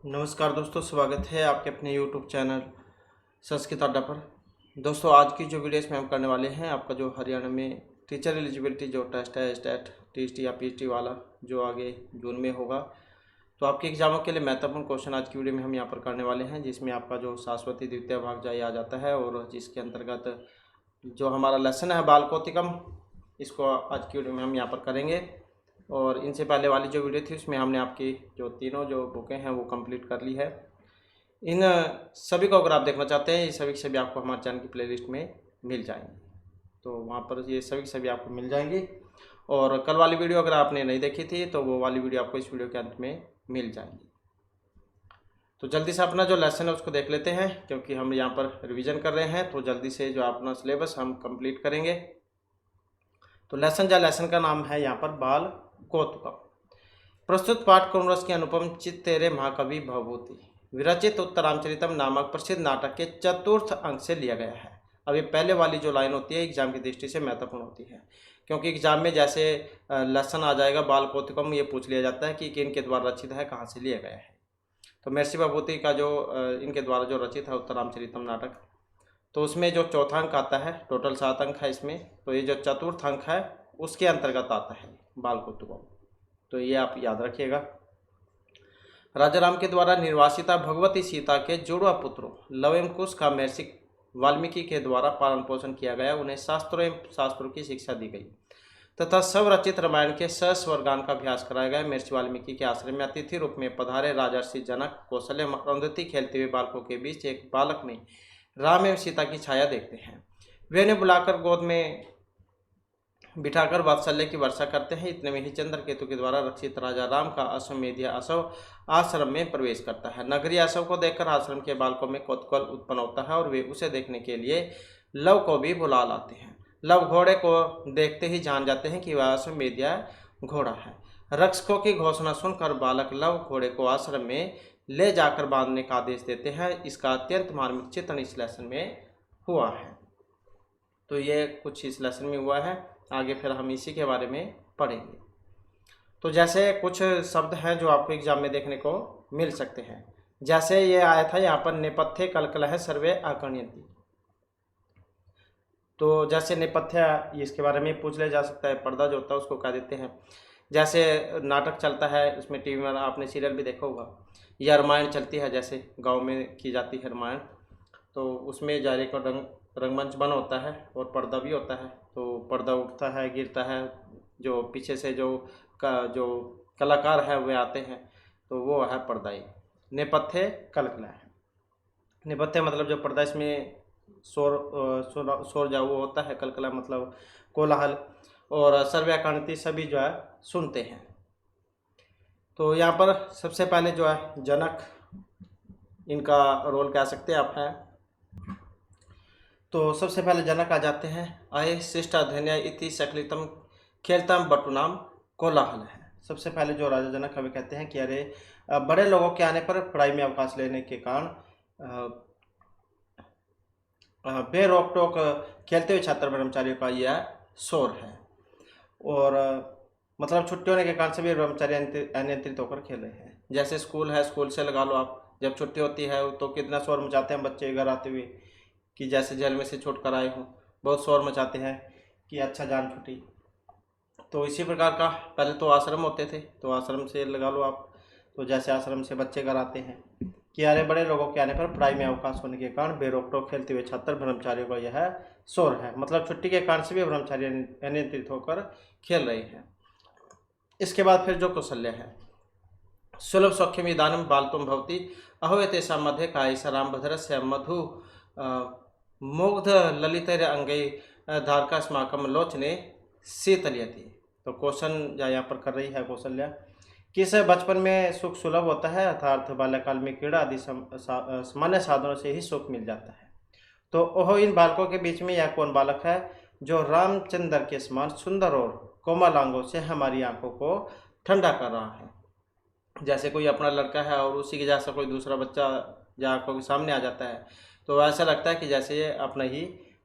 नमस्कार दोस्तों, स्वागत है आपके अपने YouTube चैनल संस्कृत अड्डा पर। दोस्तों, आज की जो वीडियो इसमें हम करने वाले हैं, आपका जो हरियाणा में टीचर एलिजिबिलिटी जो टेस्ट है, स्टेट टीएसटी या पीएचटी वाला, जो आगे जून में होगा, तो आपके एग्जामों के लिए महत्वपूर्ण क्वेश्चन आज की वीडियो में हम यहाँ पर करने वाले हैं, जिसमें आपका जो शाश्वती द्वितीय भाग जाए आ जाता है और जिसके अंतर्गत जो हमारा लेसन है बाल कौतिकम, इसको आज की वीडियो में हम यहाँ पर करेंगे। और इनसे पहले वाली जो वीडियो थी उसमें हमने आपकी जो तीनों जो बुकें हैं वो कंप्लीट कर ली है। इन सभी को अगर आप देखना चाहते हैं, ये सभी के सभी आपको हमारे चैनल की प्लेलिस्ट में मिल जाएंगे, तो वहाँ पर ये सभी के सभी आपको मिल जाएंगी। और कल वाली वीडियो अगर आपने नहीं देखी थी तो वो वाली वीडियो आपको इस वीडियो के अंत में मिल जाएगी। तो जल्दी से अपना जो लेसन है उसको देख लेते हैं, क्योंकि हम यहाँ पर रिविज़न कर रहे हैं, तो जल्दी से जो अपना सिलेबस हम कंप्लीट करेंगे। तो लेसन का नाम है यहाँ पर बाल कौतुकम। प्रस्तुत पाठ करुणरस के अनुपम चित तेरे महाकवि भवभूति विरचित उत्तरामचरितम नामक प्रसिद्ध नाटक के चतुर्थ अंक से लिया गया है। अब ये पहले वाली जो लाइन होती है एग्जाम की दृष्टि से महत्वपूर्ण होती है, क्योंकि एग्जाम में जैसे लेसन आ जाएगा बाल कौतुकम, ये पूछ लिया जाता है कि किन के द्वारा रचित है, कहाँ से लिया गया है। तो महर्षि भवभूति का जो इनके द्वारा जो रचित है उत्तरामचरितम नाटक, तो उसमें जो चौथा अंक आता है, टोटल 7 अंक है इसमें, तो ये जो चतुर्थ अंक है उसके अंतर्गत आता है बाल कौतुकम, तो ये आप याद रखिएगा। राजा राम के द्वारा निर्वासिता भगवती सीता के जुड़वा पुत्रों लव एवं कुश का महर्षि वाल्मीकि के द्वारा पालन पोषण किया गया, उन्हें शास्त्रों एवं शास्त्रों की शिक्षा दी गई तथा सब रचित रामायण के सस्वर गान का अभ्यास कराया गया। महर्षि वाल्मीकि के आश्रम में अतिथि रूप में पधारे राजर्षि जनक कौशल्य अरुंधति खेलते हुए बालकों के बीच एक बालक में राम एवं सीता की छाया देखते हैं। वे उन्हें बुलाकर गोद में बिठाकर वात्सल्य की वर्षा करते हैं। इतने में ही चंद्रकेतु के द्वारा रक्षित राजा राम का अश्वमेध अशव आश्रम में प्रवेश करता है। नगरीय अशव को देखकर आश्रम के बालकों में कौतूहल उत्पन्न होता है और वे उसे देखने के लिए लव को भी बुला लाते हैं। लव घोड़े को देखते ही जान जाते हैं कि वह अश्वमेध घोड़ा है। रक्षकों की घोषणा सुनकर बालक लव घोड़े को आश्रम में ले जाकर बांधने का आदेश देते हैं। इसका अत्यंत मार्मिक चित्रण इस लेसन में हुआ है। तो ये कुछ इस लेसन में हुआ है, आगे फिर हम इसी के बारे में पढ़ेंगे। तो जैसे कुछ शब्द हैं जो आपको एग्जाम में देखने को मिल सकते हैं, जैसे ये आया था यहाँ पर नेपथ्य कलकलह सर्वे आकर्ण्यन्ति। तो जैसे नेपथ्य, इसके बारे में पूछ लिया जा सकता है, पर्दा जो होता है उसको कह देते हैं। जैसे नाटक चलता है, उसमें टीवी में आपने सीरियल भी देखा होगा, या रामायण चलती है, जैसे गांव में की जाती है रामायण, तो उसमें जारी का रंगमंच बना होता है और पर्दा भी होता है। तो पर्दा उठता है, गिरता है, जो पीछे से जो कलाकार है वे आते हैं, तो वो है पर्दाई। नेपथ्य कलकला है। नेपथ्य मतलब जो पर्दा, इसमें शोर जो वो होता है, कलकला मतलब कोलाहल, और सर्वव्याकांति सभी जो है सुनते हैं। तो यहाँ पर सबसे पहले जो है जनक, इनका रोल कह सकते हैं आप है। तो सबसे पहले जनक आ जाते हैं। आये शिष्ट अध्ययन इति सकलितम खेलतम बटुनाम कोलाहल है। सबसे पहले जो राजा जनक हमें कहते हैं कि अरे बड़े लोगों के आने पर पढ़ाई में अवकाश लेने के कारण बेरोक टोक खेलते हुए छात्र ब्रह्मचारियों का यह शोर है। और मतलब छुट्टी होने के कारण सभी ब्रह्मचारी अनियंत्रित होकर खेल रहे हैं। जैसे स्कूल है, स्कूल से लगा लो आप, जब छुट्टी होती है तो कितना शोर मचाते हैं बच्चे घर आते हुए, कि जैसे जेल में से छूट कर आए हों, बहुत शोर मचाते हैं कि अच्छा जान छुट्टी। तो इसी प्रकार का पहले तो आश्रम होते थे, तो आश्रम से लगा लो आप, तो जैसे आश्रम से बच्चे घर आते हैं कि अरे बड़े लोगों के आने पर पढ़ाई में अवकाश होने के कारण बेरोक टोक खेलते हुए छात्र ब्रह्मचारियों का यह शोर है। मतलब छुट्टी के कारण से भी ब्रह्मचारी अनियंत्रित होकर खेल रहे हैं। इसके बाद फिर जो कौशल्य है, सुलभ सौख्यम इदानम बालतुम भवती अहो तेषा मध्य कायसराम भद्रस्य मधु मुग्ध ललितर अंगई धारका स्माकम लोचने शीतलयति। तो क्वेश्चन यहाँ पर कर रही है कौशल्या, किस बचपन में सुख सुलभ होता है, अर्थात बाल्यकाल में क्रीड़ा आदि सामान्य साधनों से ही सुख मिल जाता है। तो ओहो इन बालकों के बीच में यह कौन बालक है जो रामचंद्र के समान सुंदर और कोमल अंगों से हमारी आंखों को ठंडा कर रहा है। जैसे कोई अपना लड़का है और उसी के जैसा कोई दूसरा बच्चा जो आंखों के सामने आ जाता है, तो ऐसा लगता है कि जैसे ये अपना ही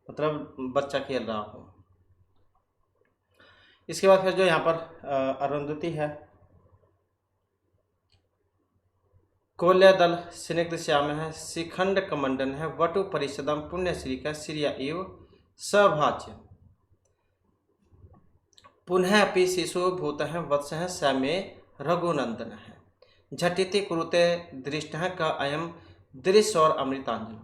मतलब बच्चा खेल रहा हो। इसके बाद फिर जो यहाँ पर अरुंधति है, कोल्य दल स्निग्ध श्याम है, शिखंड कमंडन है, वटु परिषदम पुण्यश्री का श्रिय इव सभाज्य, पुनः अपि शिशु भूत है, वत्स है, समे रघुनंदन है, झटिति कुरुते दृष्ट है का अयम दृश्य और अमृतांजन।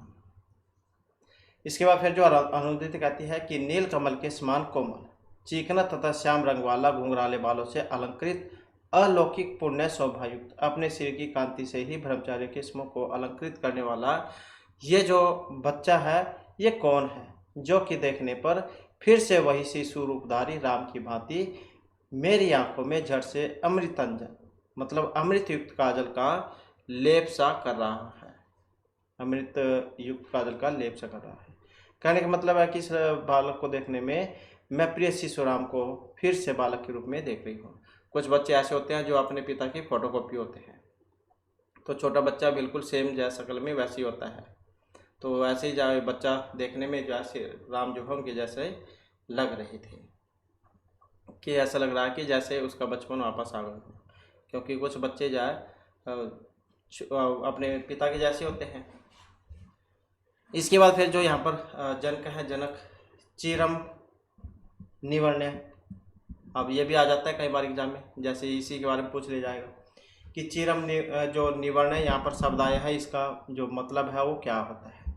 इसके बाद फिर जो अनुदित कहती है कि नील कमल के समान कोमल, चिकना तथा श्याम रंग वाला, घुंघराले बालों से अलंकृत, अलौकिक पुण्य शोभायुक्त, अपने सिर की कांति से ही ब्रह्मचार्य के स्मों को अलंकृत करने वाला ये जो बच्चा है ये कौन है, जो कि देखने पर फिर से वही शिशु रूपधारी राम की भांति मेरी आंखों में झट से अमृतांजन, मतलब अमृत युक्त काजल का लेप सा कर रहा है, अमृत युक्त काजल का लेप सा कर रहा है। कहने का मतलब है कि इस बालक को देखने में मैं प्रिय शिशु राम को फिर से बालक के रूप में देख रही हूँ। कुछ बच्चे ऐसे होते हैं जो अपने पिता की फोटोकॉपी होते हैं, तो छोटा बच्चा बिल्कुल सेम जैसा शक्ल में वैसे ही होता है, तो ऐसे ही जो बच्चा देखने में जैसे राम जो है उनके जैसे लग रहे थे, कि ऐसा लग रहा है कि जैसे उसका बचपन वापस आ गया हो, क्योंकि कुछ बच्चे जो है अपने पिता के जैसे होते हैं। इसके बाद फिर जो यहाँ पर जनक है, जनक चिरम निवर्ण्य, अब ये भी आ जाता है कई बार एग्जाम में, जैसे इसी के बारे में पूछ लिया जाएगा कि चिरम जो निवर्ण यहाँ पर शब्द आया है, इसका जो मतलब है वो क्या होता है।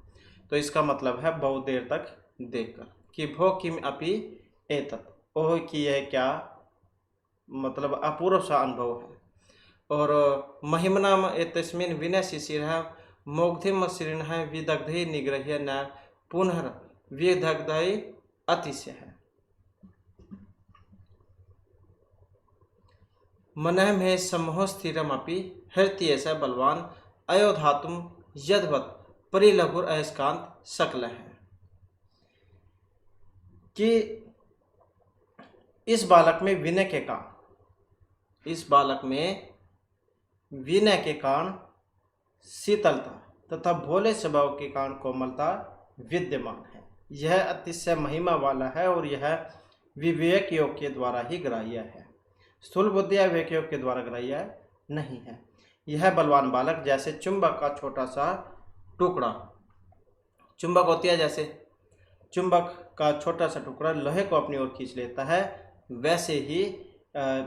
तो इसका मतलब है बहुत देर तक देखकर, कि भो किम अपि एतत्, ओह कि यह क्या, मतलब अपूर्व सा अनुभव है। और महिमनाम एतस्मिन् विनय शिशिर है, मोग्धिम श्रीण है, विदग्धि निग्रह्य न पुनः विदग्धि अतिशय है। मनः में समूह स्थिरम अपि हृति ऐसा बलवान, अयोधातुम यदवत परिलघुर अयस्कांत सकल है, कि इस बालक में विनय के कारण, इस बालक में विनय के कारण शीतलता तथा भोले स्वभाव के कारण कोमलता विद्यमान है। यह अतिशय महिमा वाला है और यह विवेक योग के द्वारा ही ग्राह्य है, स्थूल बुद्धि या विवेक योग के द्वारा ग्राह्य नहीं है। यह बलवान बालक जैसे चुंबक का छोटा सा टुकड़ा, चुंबक होती है जैसे चुंबक का छोटा सा टुकड़ा लोहे को अपनी ओर खींच लेता है, वैसे ही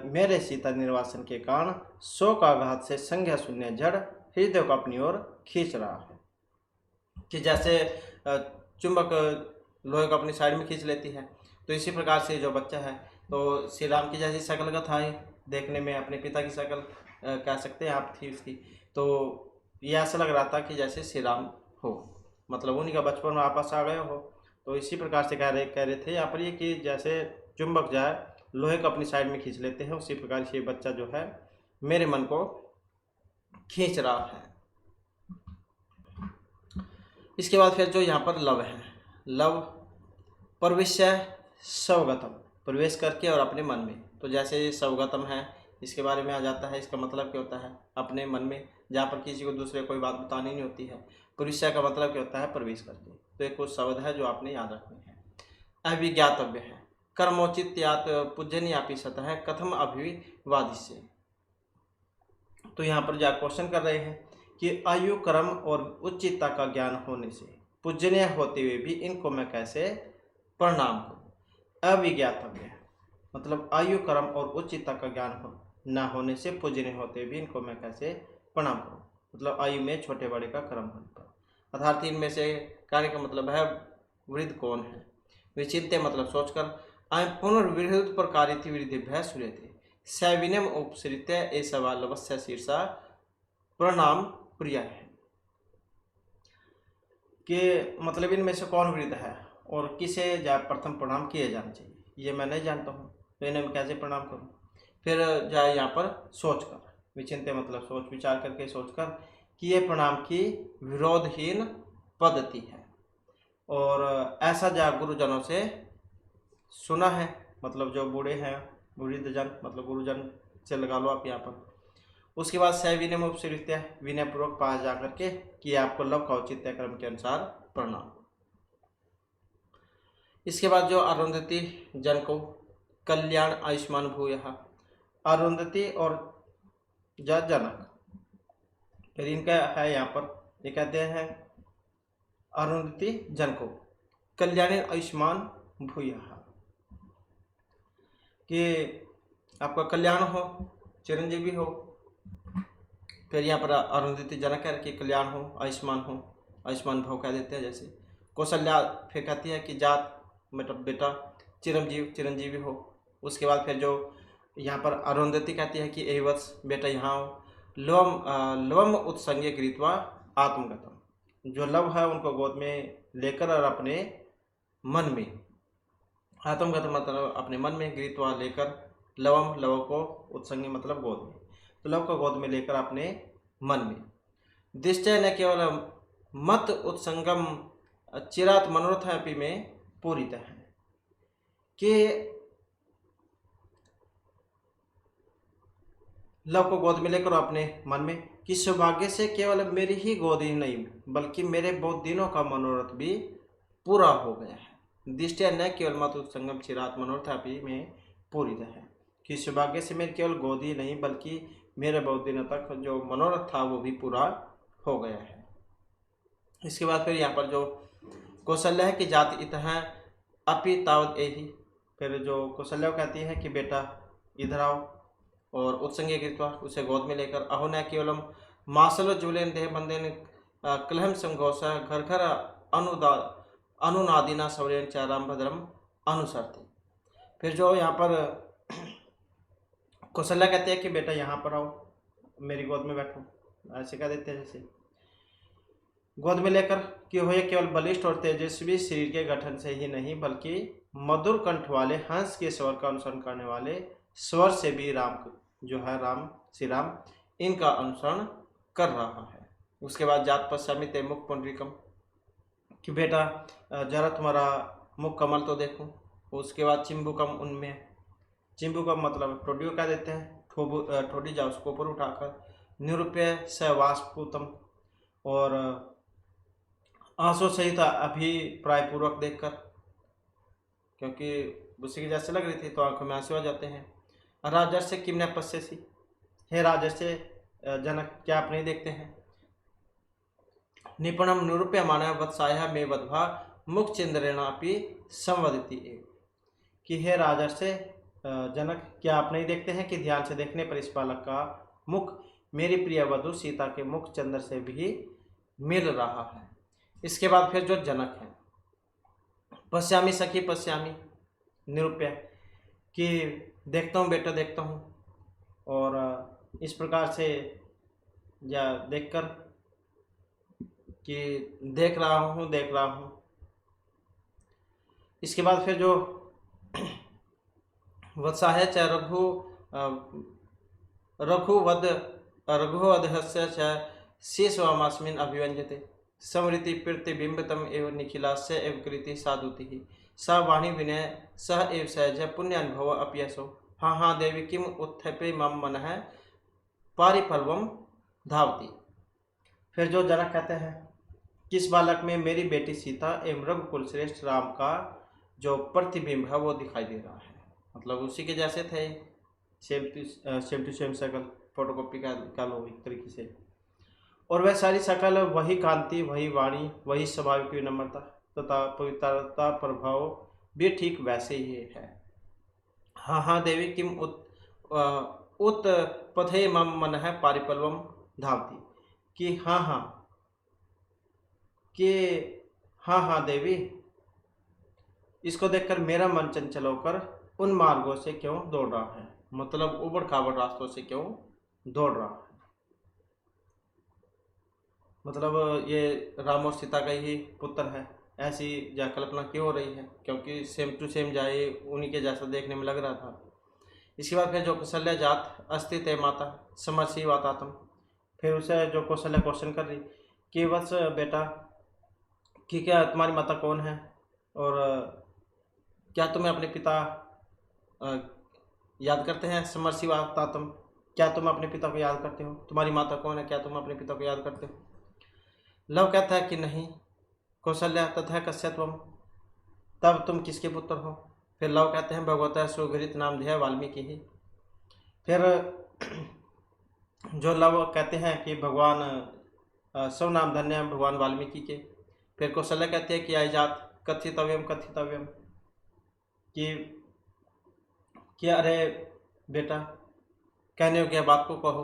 मेरे सीता निर्वासन के कारण शोक आघात से संज्ञा शून्य जड़ हृदय को अपनी ओर खींच रहा है, कि जैसे चुंबक लोहे को अपनी साइड में खींच लेती है, तो इसी प्रकार से जो बच्चा है तो श्री राम की जैसी शक्ल का था, देखने में अपने पिता की शक्ल कह सकते हैं आप थी उसकी, तो ये ऐसा लग रहा था कि जैसे श्री राम हो, मतलब उन्हीं का बचपन वापस आ गया हो। तो इसी प्रकार से कह रहे थे यहाँ पर ये कि जैसे चुंबक जो है लोहे को अपनी साइड में खींच लेते हैं, उसी प्रकार से बच्चा जो है मेरे मन को खींच रहा है। इसके बाद फिर जो यहाँ पर लव है, लव प्रविश्य स्वगतम, प्रवेश करके और अपने मन में, तो जैसे स्वगतम है इसके बारे में आ जाता है, इसका मतलब क्या होता है अपने मन में, जहाँ पर किसी को दूसरे कोई बात बतानी नहीं होती है। प्रविश्य का मतलब क्या होता है प्रवेश करके, तो एक कुछ शब्द है जो आपने याद रखने हैं। अभिज्ञातव्य है, कर्मोचित यात पूजनीयापि सतः कथम अभिवादी से, तो यहाँ पर जो क्वेश्चन कर रहे हैं कि आयु कर्म और उच्चता का ज्ञान होने से पूजनीय होते हुए भी इनको मैं कैसे प्रणाम करूँ। अविज्ञातव्य मतलब आयु कर्म और उच्चता का ज्ञान न होने से पूजनीय होते हुए भी इनको मैं कैसे प्रणाम करूँ, मतलब आयु में छोटे बड़े का कर्म होने पर। अर्थात इनमें से कार्य का मतलब है वृद्ध कौन है, विचिंत्य मतलब सोचकर, पुनर्विरुद्ध प्रकारिति वृद्धिभ्य सूर्यते सविनम उपसृत्य ऐसा लवस्य शीर्षा प्रणाम प्रिय है, कि मतलब इनमें से कौन वृद्ध है और किसे प्रथम प्रणाम किए जाना चाहिए ये मैं नहीं जानता हूँ, तो इन्हें मैं कैसे प्रणाम करूँ। फिर जाए यहाँ पर सोचकर, विचिंत्य मतलब सोच विचार करके सोचकर कि ये प्रणाम की विरोधहीन पद्धति है, और ऐसा जा गुरुजनों से सुना है, मतलब जो बूढ़े हैं वृद्धजन मतलब गुरुजन से लगा लो आप यहाँ पर। उसके बाद सविनय उपसृत्य विनय पूर्वक पास जा करके कि आपको लव का औचित्य क्रम के अनुसार प्रणाम। इसके बाद जो अरुंधति जन को कल्याण आयुष्मान भूयः, अरुंधति और जनक फिर इनका है यहाँ पर, ये कहते हैं अरुंधति जनको कल्याणी आयुष्मान भूयः, कि आपका कल्याण हो, चिरंजीवी हो। फिर यहाँ पर अरुंधति जनक है कि कल्याण हो, आयुष्मान भव कह देते हैं जैसे। कौशल्या फिर कहती है कि जात मतलब बेटा, चिरंजीवी हो। उसके बाद फिर जो यहाँ पर अरुंधति कहती है कि एहि वत्स बेटा यहाँ हो। लवम उत्संगे गृहीत्वा आत्मगतम, जो लव है उनको गोद में लेकर और अपने मन में, आत्मगत मतलब अपने मन में, गृहीत्वा लेकर, लव को उत्संगे मतलब गोद में, तो लव को गोद में लेकर अपने मन में। निश्चय न केवल मत उत्संगम चिरात मनोरथ में पूरित है, कि लव को गोद में लेकर अपने मन में, कि सौभाग्य से केवल मेरी ही गोद ही नहीं बल्कि मेरे बहुत दिनों का मनोरथ भी पूरा हो गया है। दृष्टिया न केवल मत उत्संगम चिरात मनोरथ में पूरित है, कि सौभाग्य से मेरी केवल गोद ही नहीं बल्कि मेरे बहुत दिनों तक जो मनोरथ था वो भी पूरा हो गया है। इसके बाद फिर यहाँ पर जो कौशल्य है कि जाति इत है अपि तावत एहि, फिर जो कौशल्य कहती है कि बेटा इधर आओ, और उत्संगे कृत्वा उसे गोद में लेकर, अहो न केवलम मासल जुलेन देह बंदेन कलहम संघोष घर घर अनुनादिना सौरेन च राम भद्रम अनुसरते। फिर जो यहाँ पर कौशल्या कहते हैं कि बेटा यहाँ पर आओ, मेरी गोद में बैठो, ऐसे कह देते हैं जैसे। गोद में लेकर कि हो केवल बलिष्ठ और तेजस्वी शरीर के गठन से ही नहीं बल्कि मधुर कंठ वाले हंस के स्वर का अनुसरण करने वाले स्वर से भी राम जो है, श्री राम इनका अनुसरण कर रहा है। उसके बाद जात पश्चामी ते मुख पुंडरीकम, कि बेटा जरा तुम्हारा मुख कमल तो देखो। उसके बाद चिंबुकम, उनमें चिंबुकम मतलब ठोडियो कह देते हैं, ठोडी जा उसको ऊपर उठाकर, निरूप्य स वास्पुतम, और आंसू सहित अभिप्राय पूर्वक देखकर, क्योंकि उसी की जैसे लग रही थी तो आंखों में आंसू आ जाते हैं। राजर्षि किम न पश्यसि, हे राजर्षि जनक क्या आप नहीं देखते हैं। निपुणम निरूप्य मानव वत्साया में वध्वा मुख चिंद्रेणापि संवदति, कि हे राजर्षि जनक क्या आप नहीं देखते हैं कि ध्यान से देखने पर इस बालक का मुख मेरी प्रिय वधु सीता के मुख चंद्र से भी मिल रहा है। इसके बाद फिर जो जनक है, पश्यामी सखी पश्यामी निरूप्य, कि देखता हूँ बेटा देखता हूँ, और इस प्रकार से या देखकर कि देख रहा हूँ। इसके बाद फिर जो वत्साह च रघुवधस्य च शेषवामास्मिन् अभिव्यंजते समृति प्रीति बिंबितम एवं निखिलास्य एवं कृति साधुति स वाणी विनय सह एव सहज पुण्य अनुभव अप्यसो। हाँ हाँ देवी किम उत्थपे मम मन है पारिफलवम धावती। फिर जो जनक कहते हैं, किस बालक में मेरी बेटी सीता एवं रघुकुल श्रेष्ठ राम का जो प्रतिबिंब है वो दिखाई दे रहा है, मतलब उसी के जैसे थे, सेम टू सेम शकल, फोटोकॉपी का लो एक तरीके से। और वह सारी शकल, वही कांति, वही वाणी, वही स्वाभाविक विनम्रता तथा पवित्रता प्रभाव भी ठीक वैसे ही है। हाँ हाँ देवी किम उत पथे मम मन है पारिपल्वम धावती, कि हाँ हाँ देवी, इसको देखकर मेरा मन चंचल होकर उन मार्गों से क्यों दौड़ रहा है, मतलब उबड़ खाबड़ रास्तों से क्यों दौड़ रहा है। मतलब ये राम और सीता का ही पुत्र है, ऐसी जा कल्पना क्यों हो रही है, क्योंकि सेम टू सेम जाए उन्हीं के जैसा देखने में लग रहा था। इसके बाद फिर जो कौशल्या जात अस्ति ते माता समर्षि वातातम, फिर उसे जो कौशल्या क्वेश्चन कर रही कि बस बेटा कि क्या तुम्हारी माता कौन है, और क्या तुम्हें अपने पिता याद करते हैं। समर्षि वातातम, क्या तुम अपने पिता को याद करते हो, तुम्हारी माता कौन है, क्या तुम अपने पिता को याद करते हो। लव कहता है कि नहीं। कौशल्या तथा कस्य त्वम, तब तुम किसके पुत्र हो। फिर लव कहते हैं भगवता सुगृहित नाम ध्येय वाल्मीकि ही। फिर जो लव कहते हैं कि भगवान सब नाम धन्य हैं भगवान वाल्मीकि के। फिर कौशल्या कहते हैं कि आई जात कथितव्यम कथितव्यम, कि अरे बेटा कहने योग्य बात को कहो,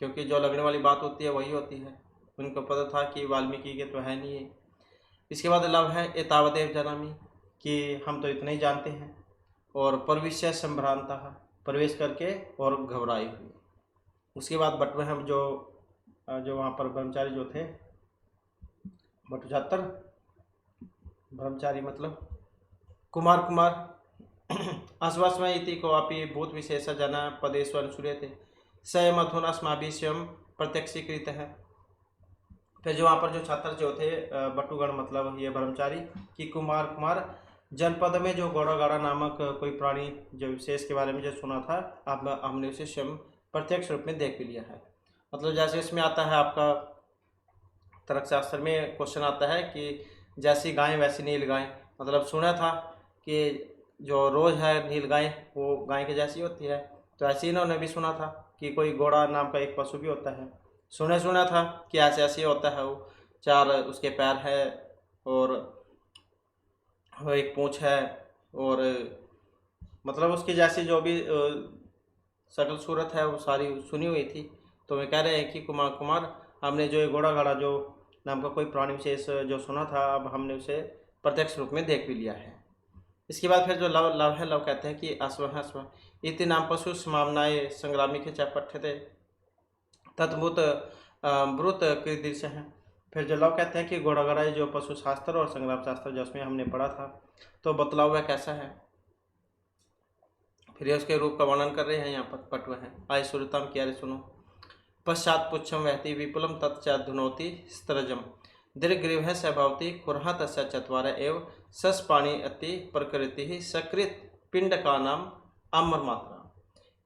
क्योंकि जो लगने वाली बात होती है वही होती है। उनको पता था कि वाल्मीकि के तो है नहीं है। इसके बाद लव है एतावदेव जनामी, कि हम तो इतना ही जानते हैं। और प्रविश्य संभ्रांता, प्रवेश करके और घबराई हुई। उसके बाद बटवे हैं जो वहाँ पर ब्रह्मचारी जो थे, बटुछात्र ब्रह्मचारी मतलब कुमार अश्वस्मय इति को अपि भूत विशेष जना पदेशु अनुसूयते स मथुन अस्माभि स्वयं प्रत्यक्षीकृत है। फिर जो वहाँ पर जो छात्र जो थे बटुगण मतलब ये ब्रह्मचारी कि कुमार जनपद में जो गौड़ा गाड़ा नामक कोई प्राणी जो विशेष के बारे में जो सुना था, अब हमने उसे स्वयं प्रत्यक्ष रूप में देख भी लिया है। मतलब जैसे इसमें आता है आपका तर्कशास्त्र में क्वेश्चन आता है कि जैसी गाय वैसी नील गाय, मतलब सुना था कि जो रोज है नील गाय वो गाय के जैसी होती है, तो ऐसे इन्होंने भी सुना था कि कोई घोड़ा नाम का एक पशु भी होता है। सुना था कि ऐसे ऐसे होता है, वो चार उसके पैर है और एक पूंछ है, और मतलब उसकी जैसी जो भी शकल सूरत है वो सारी सुनी हुई थी। तो वे कह रहे हैं कि कुमार हमने जो घोड़ा गाड़ा जो नाम का कोई प्राणी विशेष जो सुना था, अब हमने उसे प्रत्यक्ष रूप में देख भी लिया है। इसके बाद फिर जो लव है, लव कहते हैं कि अश्व इति नाम पशु समामनाए संग्रामी के चैपठ्य थे तद्भुत ब्रुत कृदृश्य हैं। फिर जो लव कहते हैं कि घोड़ा गाड़ा जो पशु शास्त्र और संग्राम शास्त्र जो उसमें हमने पढ़ा था, तो बतलाव वह कैसा है। फिर ये उसके रूप का वर्णन कर रहे हैं यहाँ पर पटव है। आय सुरतम की अरे सुनो पश्चात पुच्छम वहती विपुलम तत्चा धुनोति स्तरजम दीर्घग्रीव सभवती कुरहा तस्य चत्वार एव सस पाणी अति प्रकृति सकृत पिंड का नाम अमर मात्रा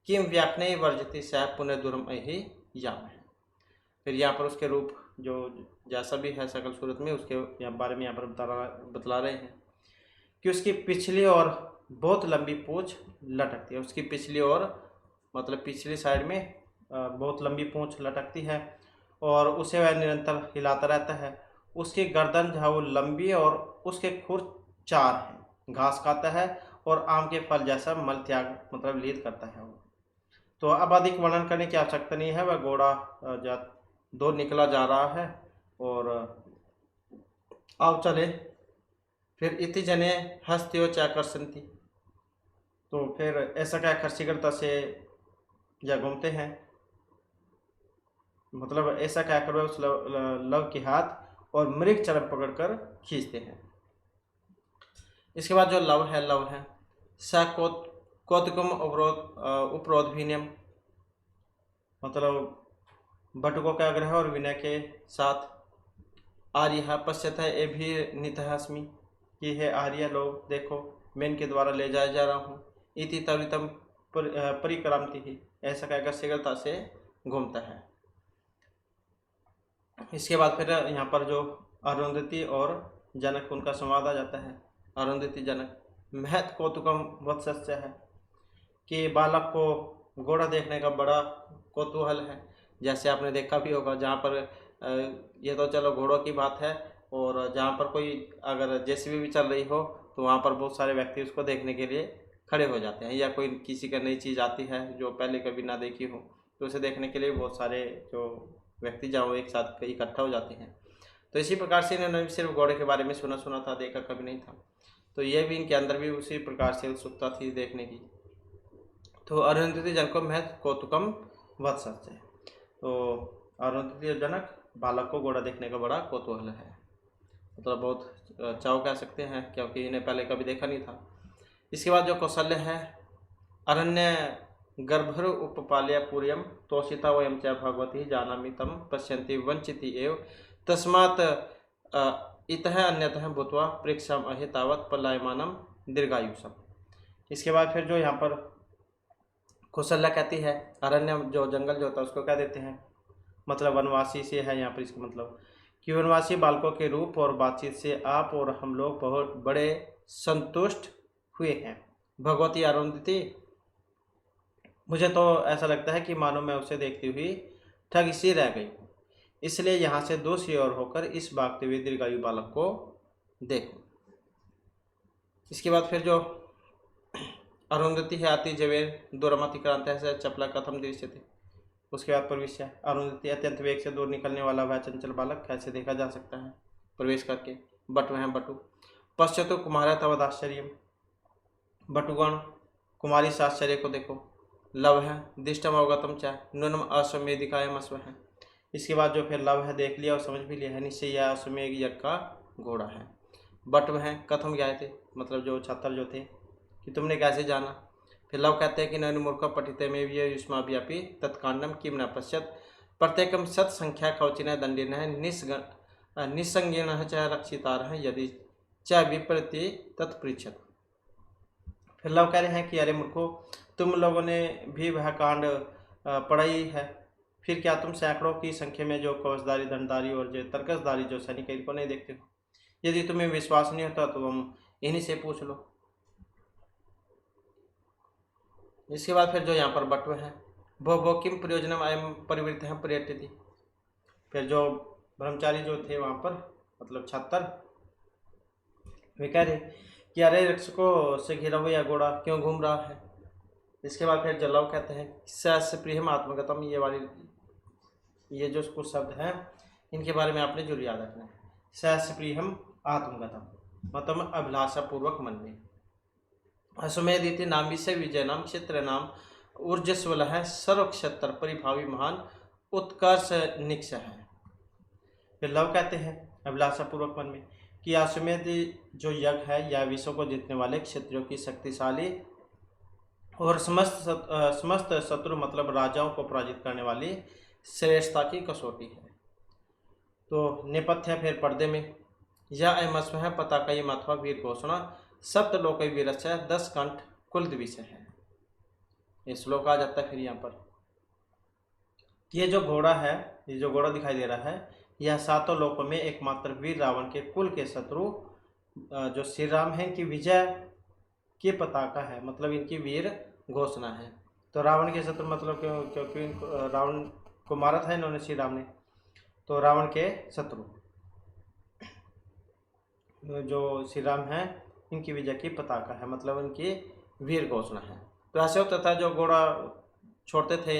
किम व्याख्ने वर्जती सह पुनः दुर्म अहि याम है। फिर यहाँ पर उसके रूप जो जैसा भी है सकल सूरत में उसके बारे में यहाँ पर बतला रहे हैं कि उसकी पिछली और बहुत लंबी पूंछ लटकती है। उसकी पिछली ओर मतलब पिछली साइड में बहुत लंबी पूंछ लटकती है और उसे वह निरंतर हिलाता रहता है। उसकी गर्दन जो है वो लंबी और उसके खुर चार हैं। घास खाता है और आम के फल जैसा मल त्याग मतलब लीद करता है वो। तो अब अधिक वर्णन करने की आवश्यकता नहीं है। वह घोड़ा दो निकला जा रहा है और आओ चले। फिर इति जने हस्त्यो चाकर्षंती, तो फिर ऐसा क्या खर्चिकरता से या घूमते हैं, मतलब ऐसा क्या करो उस लव के हाथ और मृग चरम पकड़कर खींचते हैं। इसके बाद जो लव है स कौतुकम उपरोधभिनियम, मतलब बटुकों के आग्रह और विनय के साथ आर्य पश्यत है ए भी नितहस्मी, कि है आर्य लोग देखो मैं इनके द्वारा ले जाया जा रहा हूँ। इति तवितम परिक्रांति ही, ऐसा कहकर शीघ्रता से घूमता है। इसके बाद फिर यहाँ पर जो अरुंधति और जनक उनका संवाद आ जाता है। अरुंधति जनक महत कौतुकम वत्सस्य है, कि बालक को घोड़ा देखने का बड़ा कौतूहल है। जैसे आपने देखा भी होगा जहाँ पर ये तो चलो घोड़ों की बात है, और जहाँ पर कोई अगर जेसीबी भी चल रही हो तो वहाँ पर बहुत सारे व्यक्ति उसको देखने के लिए खड़े हो जाते हैं, या कोई किसी का नई चीज़ आती है जो पहले कभी ना देखी हो तो उसे देखने के लिए बहुत सारे जो व्यक्ति जहाँ एक साथ इकट्ठा हो जाते हैं। तो इसी प्रकार से इन्होंने भी सिर्फ घोड़े के बारे में सुना था, देखा कभी नहीं था। तो ये भी इनके अंदर भी उसी प्रकार से उत्सुकता थी देखने की। तो अरुंधति जनक महत कौतुकम वत्सस्य है, तो अरुंधति जनक बालक को घोड़ा देखने का बड़ा कौतूहल है, मतलब बहुत चाव कह सकते हैं, क्योंकि इन्हें पहले कभी देखा नहीं था। इसके बाद जो कौशल्य है अरण्य गर्भर उपपाल्य पूर्यम तोषिता वयम च भगवती जानामि तम पश्यन्ति वंचिति एव तस्मात् इतः अन्यतः भूत्वा प्रेक्षाम अहि तावत् पलायमानम दीर्घायुषम। इसके बाद फिर जो यहाँ पर कौशल्या कहती है अरण्य जो जंगल जो होता है उसको क्या देते हैं, मतलब वनवासी से है यहाँ पर इसका मतलब कि वनवासी बालकों के रूप और बातचीत से आप और हम लोग बहुत बड़े संतुष्ट हुए हैं। भगवती अरुंधति मुझे तो ऐसा लगता है कि मानो मैं उसे देखती हुई ठग सी रह गई हूँ, इसलिए यहाँ से दूसरी ओर होकर इस भागते हुए दीर्घायु बालक को देखूं। इसके बाद फिर जो अरुंधति है आती जवेर दूरमति क्रांत है चपला कथम दृश्य थे। उसके बाद प्रवेश अरुंधति अत्यंत वेग से दूर निकलने वाला वह चंचल बालक कैसे देखा जा सकता है प्रवेश करके। बटु है बटु पश्चातो कुमार तवद आश्चर्य बटुगण कुमारी से आश्चर्य को देखो। लव है दिष्टम अवगतम चाह न्यूनम अश्वमेधिकायम अश्व है। इसके बाद जो फिर लव है देख लिया और समझ भी लिया है निश्चय यह अश्वमेघ यज्ञ का घोड़ा है। बटु है कथम गए थे मतलब जो छात्र जो थे कि तुमने कैसे जाना। फिर लव कहते हैं कि नैन मूर्ख पठित में भी युष्माभ्यापी तत्कांडम किम न पश्यत प्रत्येकम सत संख्या कवचिन दंडिन निस्संगीण च रक्षितार यदि च विप्रति तत्पृछत। फिर लव कह रहे हैं कि अरे मूर्खो तुम लोगों ने भी वह कांड पढ़ा ही है, फिर क्या तुम सैकड़ों की संख्या में जो कवचधारी दंडधारी और जो तर्कसधारी जो सैनिक इनको नहीं देखते हो। यदि तुम्हें विश्वास नहीं होता तो तुम इन्हीं से पूछ लो। इसके बाद फिर जो यहाँ पर बटवे हैं भो किम प्रयोजनम अयम परिवृत्त है पर्यटति। फिर जो ब्रह्मचारी जो थे वहाँ पर मतलब छात्र वे कह रहे कि अरे रक्षकों से घिरा हुआ घोड़ा क्यों घूम रहा है। इसके बाद फिर जलाव कहते हैं सस्य प्रियम आत्मगतम ये जो कुछ शब्द हैं इनके बारे में आपने जरूर याद रखना है। सस्य प्रियम आत्मगतम मतलब अभिलाषा पूर्वक मन में। अश्वमेध नाम विषय विजय नाम क्षेत्र नाम ऊर्जस्वल है सर्वक्षत्र परिभावी महान उत्कर्ष निक्ष है। फिर लव कहते हैं अभिलाषा पूर्वक मन में कि अश्वमेध जो यज्ञ है यह विश्व को जीतने वाले क्षत्रियों की शक्तिशाली और समस्त शत्रु मतलब राजाओं को पराजित करने वाली श्रेष्ठता की कसौटी है। तो नेपथ्य फिर पर्दे में यह अमस्व है पता कई अथवा वीर घोषणा सप्तलोक वीर 10 कंठ कुल विषय है। ये श्लोक आ जाता है। फिर यहाँ पर ये जो घोड़ा है ये जो घोड़ा दिखाई दे रहा है यह 7 लोकों में एकमात्र वीर रावण के कुल के शत्रु जो श्री राम है कि विजय की पताका है मतलब इनकी वीर घोषणा है। तो रावण के शत्रु मतलब क्योंकि रावण को मारा था इन्होंने श्री राम ने, तो रावण के शत्रु जो श्री राम है इनकी विजय की पताका है मतलब इनकी वीर घोषणा है। तो ऐसे होता था जो घोड़ा छोड़ते थे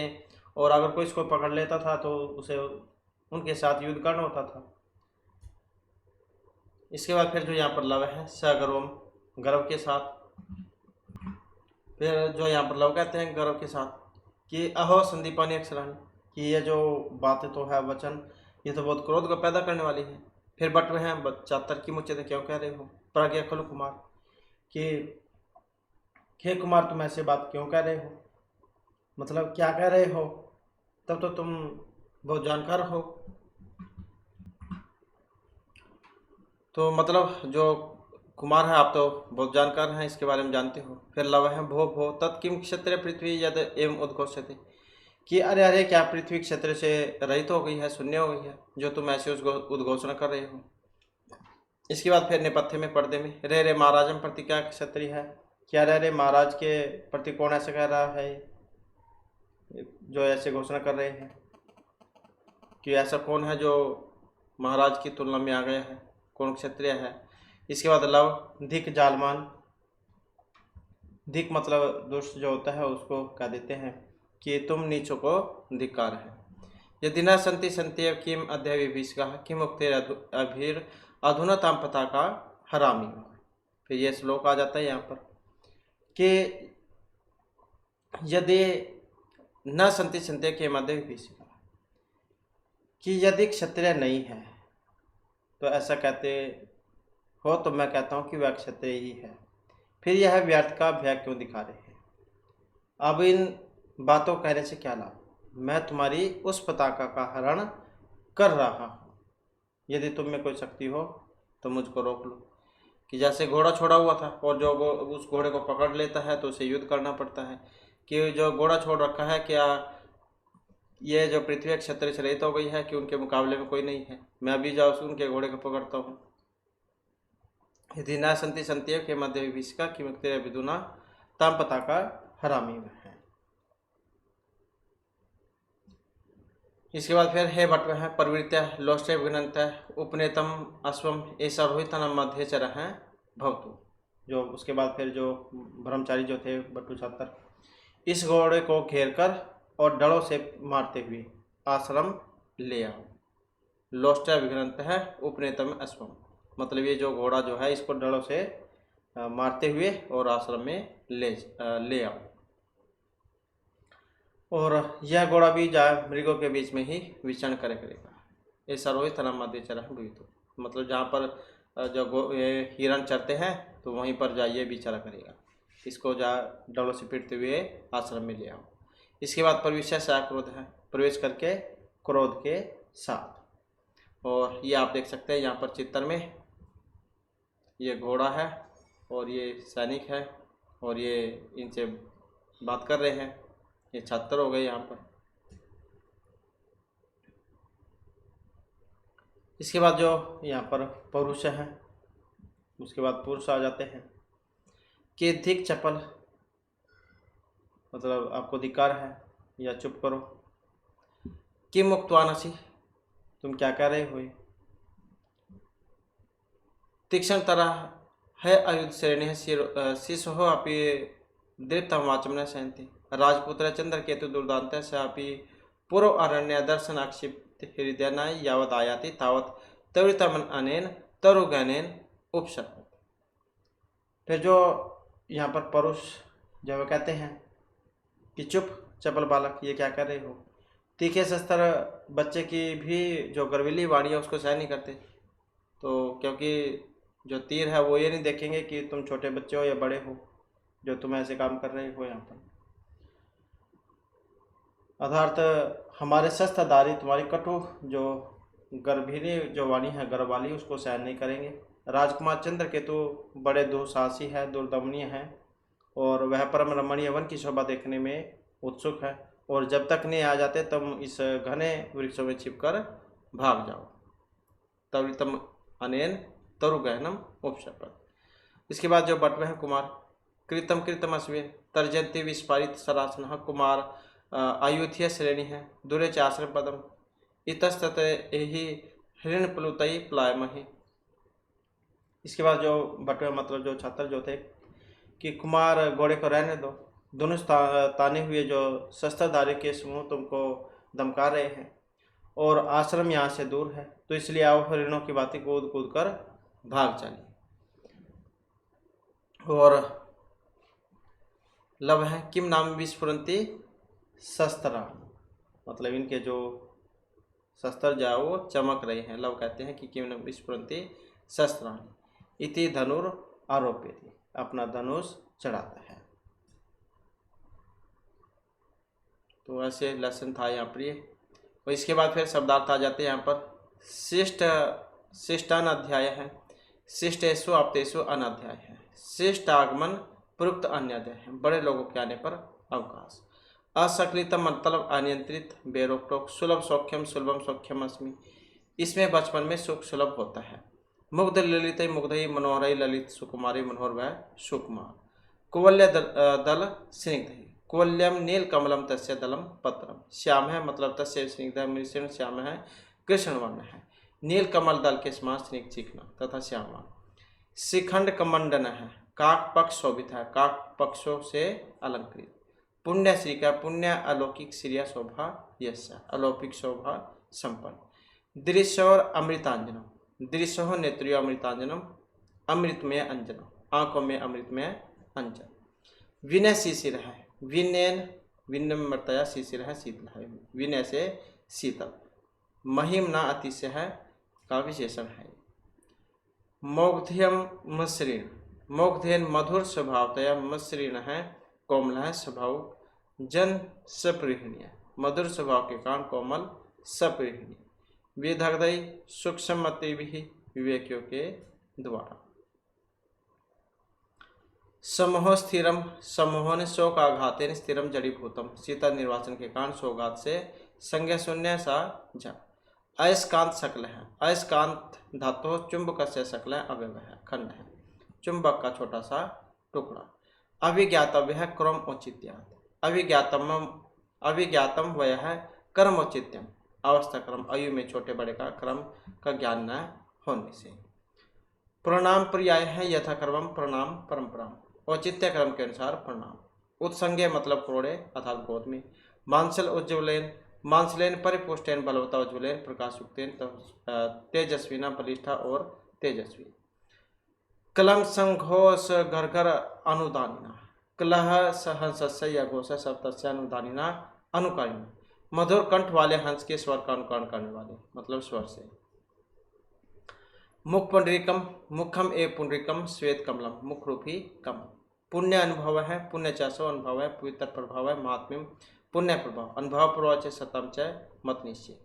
और अगर कोई इसको पकड़ लेता था तो उसे उनके साथ युद्ध करना होता था। इसके बाद फिर जो यहाँ पर लव है सगर्वम गर्व के साथ। फिर जो यहाँ पर लव कहते हैं गर्व के साथ कि अहो संदीपानी अक्षरानी कि ये जो बातें तो है वचन ये तो बहुत क्रोध को पैदा करने वाली है। फिर बटवे हैं बच्चातर की मुझे क्यों कह रहे हो प्रज्ञा खलु कुमार कि हे कुमार तुम ऐसे बात क्यों कह रहे हो मतलब क्या कह रहे हो तब तो तुम बहुत जानकार हो। तो मतलब जो कुमार है आप तो बहुत जानकार हैं इसके बारे में जानते हो। फिर लव है भो भो तत्किम क्षत्रिय पृथ्वी यद एवं उद्घोषित कि अरे अरे क्या पृथ्वी क्षेत्र से रहित हो गई है शून्य हो गई है जो तुम ऐसे उद्घोषणा कर रहे हो। इसके बाद फिर नेपथ्य में पर्दे में रे रे महाराजम प्रति क्या क्षत्रिय है क्या रे रे महाराज के प्रति कौन ऐसे कह रहा है जो ऐसे घोषणा कर रहे हैं कि ऐसा कौन है जो महाराज की तुलना में आ गया है कौन क्षत्रिय है। इसके बाद लव धिक जालमान धिक मतलब दुष्ट जो होता है उसको कह देते हैं कि तुम नीचों को धिक्कार है। यदि न संति संति किम अध्याय विभीषका किम उक्तेर अभीर अधुनाताम पताका हरामी। फिर ये श्लोक आ जाता है यहाँ पर कि यदि न संति संति के मध्य विभीषका कि यदि क्षत्रिय नहीं है तो ऐसा कहते हो तो मैं कहता हूँ कि वह क्षत्रिय ही है। फिर यह व्यर्थ का भय क्यों दिखा रहे हैं। अब इन बातों कहने से क्या लाभ, मैं तुम्हारी उस पताका का हरण कर रहा हूँ। यदि तुम में कोई शक्ति हो तो मुझको रोक लो। कि जैसे घोड़ा छोड़ा हुआ था और जो उस घोड़े को पकड़ लेता है तो उसे युद्ध करना पड़ता है कि जो घोड़ा छोड़ रखा है क्या ये जो पृथ्वी क्षत्रिय से रहित हो गई है कि उनके मुकाबले में कोई नहीं है, मैं अभी जाओ उनके घोड़े को पकड़ता हूँ। यदि न संति संति के मध्य विभीषका कि मुक्ति विदुना ताम पताका हरामी में है। इसके बाद फिर हे भट्ट है प्रवृत्त लोष्टे विघ्नत उपनेतम अश्वम ऐसा रोहितन मध्य चर हैं भवतु। जो उसके बाद फिर जो ब्रह्मचारी जो थे बट्टू छात्र, इस घोड़े को घेर कर और डड़ों से मारते हुए आश्रम ले आओ। लोष्टा विघ्नत है उपनेतम अश्वम, मतलब ये जो घोड़ा जो है इसको डड़ों से मारते हुए और आश्रम में ले आओ। और यह घोड़ा भी मृगों के बीच में ही विचरण करेगा। ऐसा रोहित नाम मध्य चर है, मतलब जहाँ पर जो हिरण चरते हैं तो वहीं पर जाइए भी चरा करेगा। इसको डलों से पीटते हुए आश्रम में ले आओ। इसके बाद प्रविश्य से क्रोध है, प्रवेश करके क्रोध के साथ। और ये आप देख सकते हैं यहाँ पर चित्र में, ये घोड़ा है और ये सैनिक है और ये इनसे बात कर रहे हैं। ये छात्र हो गए यहाँ पर। इसके बाद जो यहाँ पर पौरुष है, उसके बाद पुरुष आ जाते हैं कि धिक चपल, मतलब आपको धिक्कार है या चुप करो। कि मुक्तवानसी, तुम क्या कह रहे हो। तीक्ष्ण तरह है अयुध श्रेणी है शिशु हो अपि दीप्तम वाचम न सहती। राजपुत्र चंद्र केतु दुर्दांत से अपि पूर्व अरण्य दर्शन आक्षिप्त हृदय न यावत आयाति तावत तवृतमन अनेन तरुगनेन उपशत। फिर जो यहाँ पर परुष जब कहते हैं कि चुप चपल बालक, ये क्या कर रहे हो। तीखे शस्त्र बच्चे की भी जो गर्वीली वाणी है उसको सहन नहीं करते, तो क्योंकि जो तीर है वो ये नहीं देखेंगे कि तुम छोटे बच्चे हो या बड़े हो जो तुम ऐसे काम कर रहे हो यहाँ पर। अर्थात हमारे शस्त्रधारी तुम्हारी कटु जो गर्भीणी जो वाणी है गर्भ वाली उसको सहन नहीं करेंगे। राजकुमार चंद्र केतु बड़े दुसाहसी है, दुर्दमनीय है और वह परम रमणीय वन की शोभा देखने में उत्सुक है। और जब तक नहीं आ जाते तुम इस घने वृक्षों में छिपकर भाग जाओ। तवृतम अनेन तरुगहनम उपशपत। इसके बाद जो बटवे हैं कुमार, कृतम कृतम अश्वे तर्जंती विस्फारित सरासन कुमार आयुध्य श्रेणी है दूरे चाश्रम पदम इतस्तत ही हृण प्लुतई प्लायमहि। इसके बाद जो बटवे मतलब जो छात्र जो थे कि कुमार घोड़े को रहने दो, दोनों ताने हुए जो शस्त्रधारी के समूह तुमको धमका रहे हैं और आश्रम यहाँ से दूर है, तो इसलिए आओ हरिणों की बातें कूद कूद कर भाग चलिए। और लव है किम नाम विस्फुरंती शस्त्रा, मतलब इनके जो शस्त्र जो वो चमक रहे हैं। लव कहते हैं कि किम नाम विस्फुरंती शस्त्राणि इति धनुर आरोप्यति, अपना धनुष चढ़ाता है। तो ऐसे लेसन था यहाँ पर ये। और इसके बाद फिर शब्दार्थ आ जाते हैं यहाँ पर। शिष्टान अध्याय है, शिष्टेशु आप्तेषु अनाध्याय है, शिष्ट आगमन प्रयुक्त अन्य अध्याय है, बड़े लोगों के आने पर अवकाश। असक्लितम मतलब अनियंत्रित बेरोक टोक, सुलभ सौख्यम सुलभम सौख्यम अस्मि, इसमें बचपन में सुख सुलभ होता है। मुग्ध ललित मुग्धई मनोहरई ललित सुकुमारी मनोहर वह सुकुमार। कुवल्य दल स्निग्ध, कुवल्यम नील कमलम तस्य दलम पत्रम, श्याम है मतलब तस्य स्निग्ध मृषण श्याम है कृष्ण वर्ण है, नील कमल दल के समान स्निग्ध चिकना तथा श्यामा। शिखंड कमंडन है, काक पक्ष शोभित है, काक पक्षों से अलंकृत। पुण्य श्री का पुण्य अलौकिक श्रिया शोभा यश, अलौकिक शोभा संपन्न। दृश्योर अमृतांजनम, दृश्यो नेत्रियो अमृतांजनम, अमृतमय अंजनम, आंखों में अमृतमय अंजन। विनय शिशिर है, विनयन विनम्रतया शिशिर है शीतल है, विनय से शीतल। महिम ना अतिशय है का विशेषण है। मोग्ध्यम मसृण, मोग्ध्यन मधुर स्वभावतया, मसृण है कोमल है स्वभाव, जन सप्रिहणीय, मधुर स्वभाव के कारण कोमल सप्रिहणीय। विदग्धई सूक्ष्मति भी विवेकियों के द्वारा। समूह स्थिरम, समूह ने शोकाघातेन स्थिरम जड़ीभूतम, सीता निर्वाचन के कारण शोकाघात से संज्ञा शून्य सा जा। अयस्कांत शकल है, अयस्कांत धातु चुंबक से शकल है अवयव है खंड है, चुंबक का छोटा सा टुकड़ा। अभिज्ञातव्य है क्रम औचित्यात्, अभिज्ञातम वय है कर्म औचित्यम, अवस्था क्रम आयु में छोटे बड़े का क्रम का ज्ञान न होने से। प्रणाम पर्याय है यथा क्रम प्रणाम परंपरा, औचित्य क्रम के अनुसार प्रणाम। उत्संज्ञ मतलब कोड़े अर्थात गोद में। मांसल उज्ज्वलेन, मांसलेन परिपुष्टेन बलवता उज्ज्वलेन प्रकाशयुक्तेन तेजस्विना बलिष्ठा और तेजस्वी। कलम संघोष घर घर अनुदानिना, कलह सहंसस्य या घोष सप्तस्य अनुदानिना अनुकारिना, मधुर कंठ वाले हंस के स्वर का अनुकरण करने वाले, मतलब स्वर से। मुख पुंडरीकम, मुखम ए पुंडरीकम श्वेत कमलम, मुख रूपी कमल। पुण्य अनुभव है, पुण्य चासो अनुभव है, पवित्र प्रभाव है, महात्म्यम पुण्य प्रभाव, अनुभव पूर्व च सतम च मत निश्चय।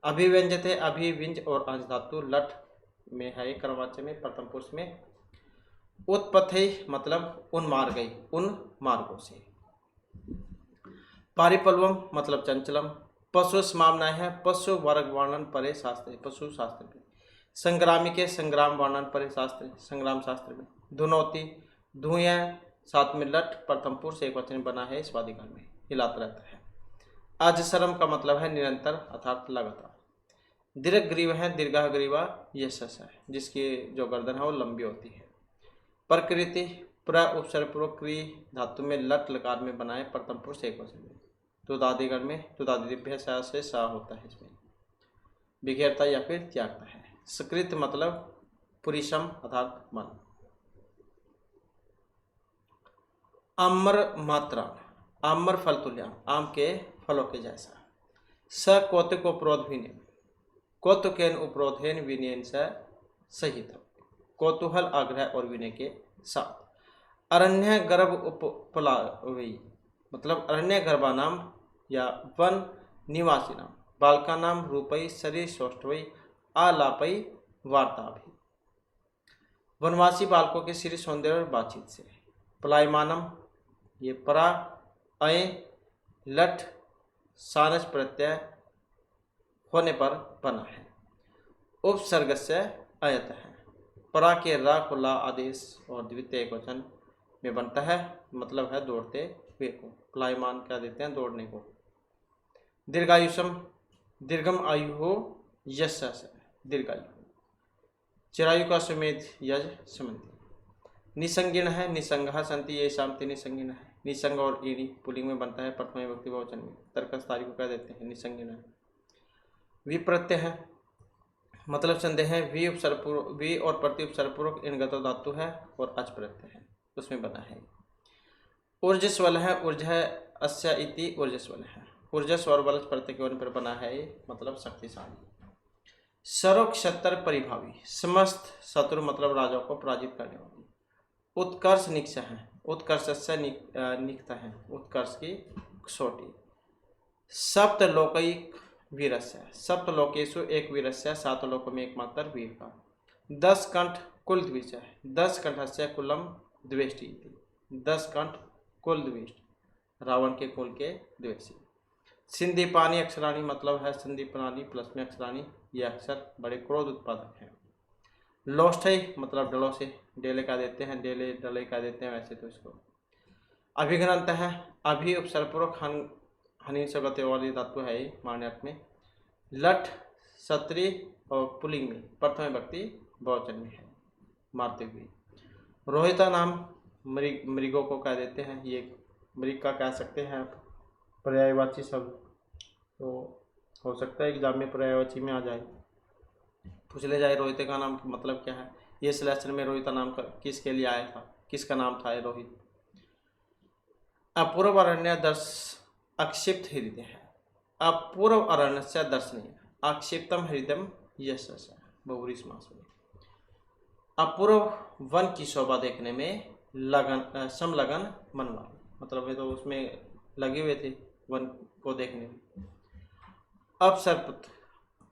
अभिव्यंजते, अभिव्यंज और अंश धातु लट में है क्रमवाच्य में प्रथम पुरुष में। उत्पत्ति मतलब उन मार गई, उन मार्गों से। पारिपल्वम मतलब चंचलम। पशु समामना है, पशु वर्ग वर्णन परे शास्त्र, पशु शास्त्र में। संग्रामी के संग्राम वर्णन परे शास्त्र, संग्राम शास्त्र में। धुनौती, धुएं साथ में लट प्रथम पुरुष एक वचन बना है स्वादिगण में, हिलाता रहता है। अजसरम का मतलब है निरंतर अर्थात लगातार। दीर्घ ग्रीव है, दीर्घा ग्रीवा यशस है, जिसकी जो गर्दन है वो लंबी होती है। प्रकृति प्र उपसर्गपूर्वक क्री धातु में लट लकार में बनाए प्रथम पुरुष एक वचन में। तुदादिगण में तुदादि दिव्य से सा होता है, इसमें बिखेरता या फिर त्यागता है। सकृत मतलब पुरीशम अर्थात मन। आम्र मात्रा, आम्र फल तुल्य, आम के फलों के जैसा। स कौतुक उपरोध विनय, कौतुकेन उपरोधेन विनयन से सहित, कौतूहल आग्रह और विनय के साथ। अरण्य गर्भ उपप्लावी मतलब अरण्य गर्भा नाम या वन निवासी नाम। बालका नाम रूपई शरीर सौष्ठवई आलापई वार्ताभि, वनवासी बालकों के शरीर सौंदर्य और बातचीत से। पलायमानम ये परा अय लठ सानस प्रत्यय होने पर बना है। उपसर्ग से अयत है। परा के रा को ला आदेश और द्वितीय एक वचन में बनता है, मतलब है दौड़ते हुए को। पलायमान क्या देते हैं, दौड़ने को। दीर्घायुषम, दीर्घम आयु हो यश, दीर्घायु। चिरायु का सुमेध यज समंती। निसंगिन है, निसंगा संति ये शांति निसंगिन है। निसंग और ईड़ी पुलिंग में बनता है प्रथम विभक्ति बहुवचन में। तर्कस्थारी को कह देते हैं निसंगिन है। विप्रत्यय है मतलब संदेह है। वी उपसर्गपूर्वक, वी और प्रति उपसर्गपूर्वक इन गतो धातु है और अच प्रत्यय है, उसमें बना है। ऊर्जस्वल है, ऊर्ज है अस्य इति ऊर्जस्वल है। ऊर्जस और बलस प्रत्यय के वन पर बना है, मतलब शक्तिशाली। सर्वक्षत्र परिभावी, समस्त शत्रु मतलब राजाओं को पराजित करने वाली। उत्कर्ष निक्ष है, उत्कर्ष से निकता है, उत्कर्ष की सोटी। सप्तलोकैक वीरस्य, सप्तलोकेशु एक वीरस्य, सात लोकों में एकमात्र वीर का। 10 कंठ कुल द्विज है, 10 कंठस्य कुलम द्वेष्टि, 10 कंठ कुल द्विष्ट, रावण के कुल के द्वेषी। सिंधी पानी अक्षराणी मतलब है संधि प्रणाली प्लस में अक्षराणी, ये अक्षर बड़े क्रोध उत्पादक हैं। लोष्ठई मतलब डलों से, डेले का देते हैं, डेले डले का देते हैं वैसे तो इसको। अभिघ्नंत है, अभि उपसर्गपूर्वक हनी से गते वाली धातु है मान्यर्थ में। लठ सत्री और पुलिंग में प्रथम विभक्ति बहुवचन में है, मारते हुए। रोहिता नाम मृगों को कह देते हैं, ये मृग का कह सकते हैं आप। पर्यायवाची शब्द तो हो सकता है एग्जाम में पर्यायवाची में आ जाए, पूछ ले जाए रोहित का नाम मतलब क्या है। ये सिलेक्शन में रोहिता नाम किसके लिए आया था, किसका नाम था ये रोहित। अपूर्व अरण्य दर्श अक्षिप्त हृदय है। अपूर्व अरण्य से दर्शनीय, अक्षिप्तम हृदयम यश, बहुब्री समास में। अपूर्व वन की शोभा देखने में लगन समलगन मन वाले, मतलब वे तो उसमें लगे हुए थे वन को देखने में। अपसर्प,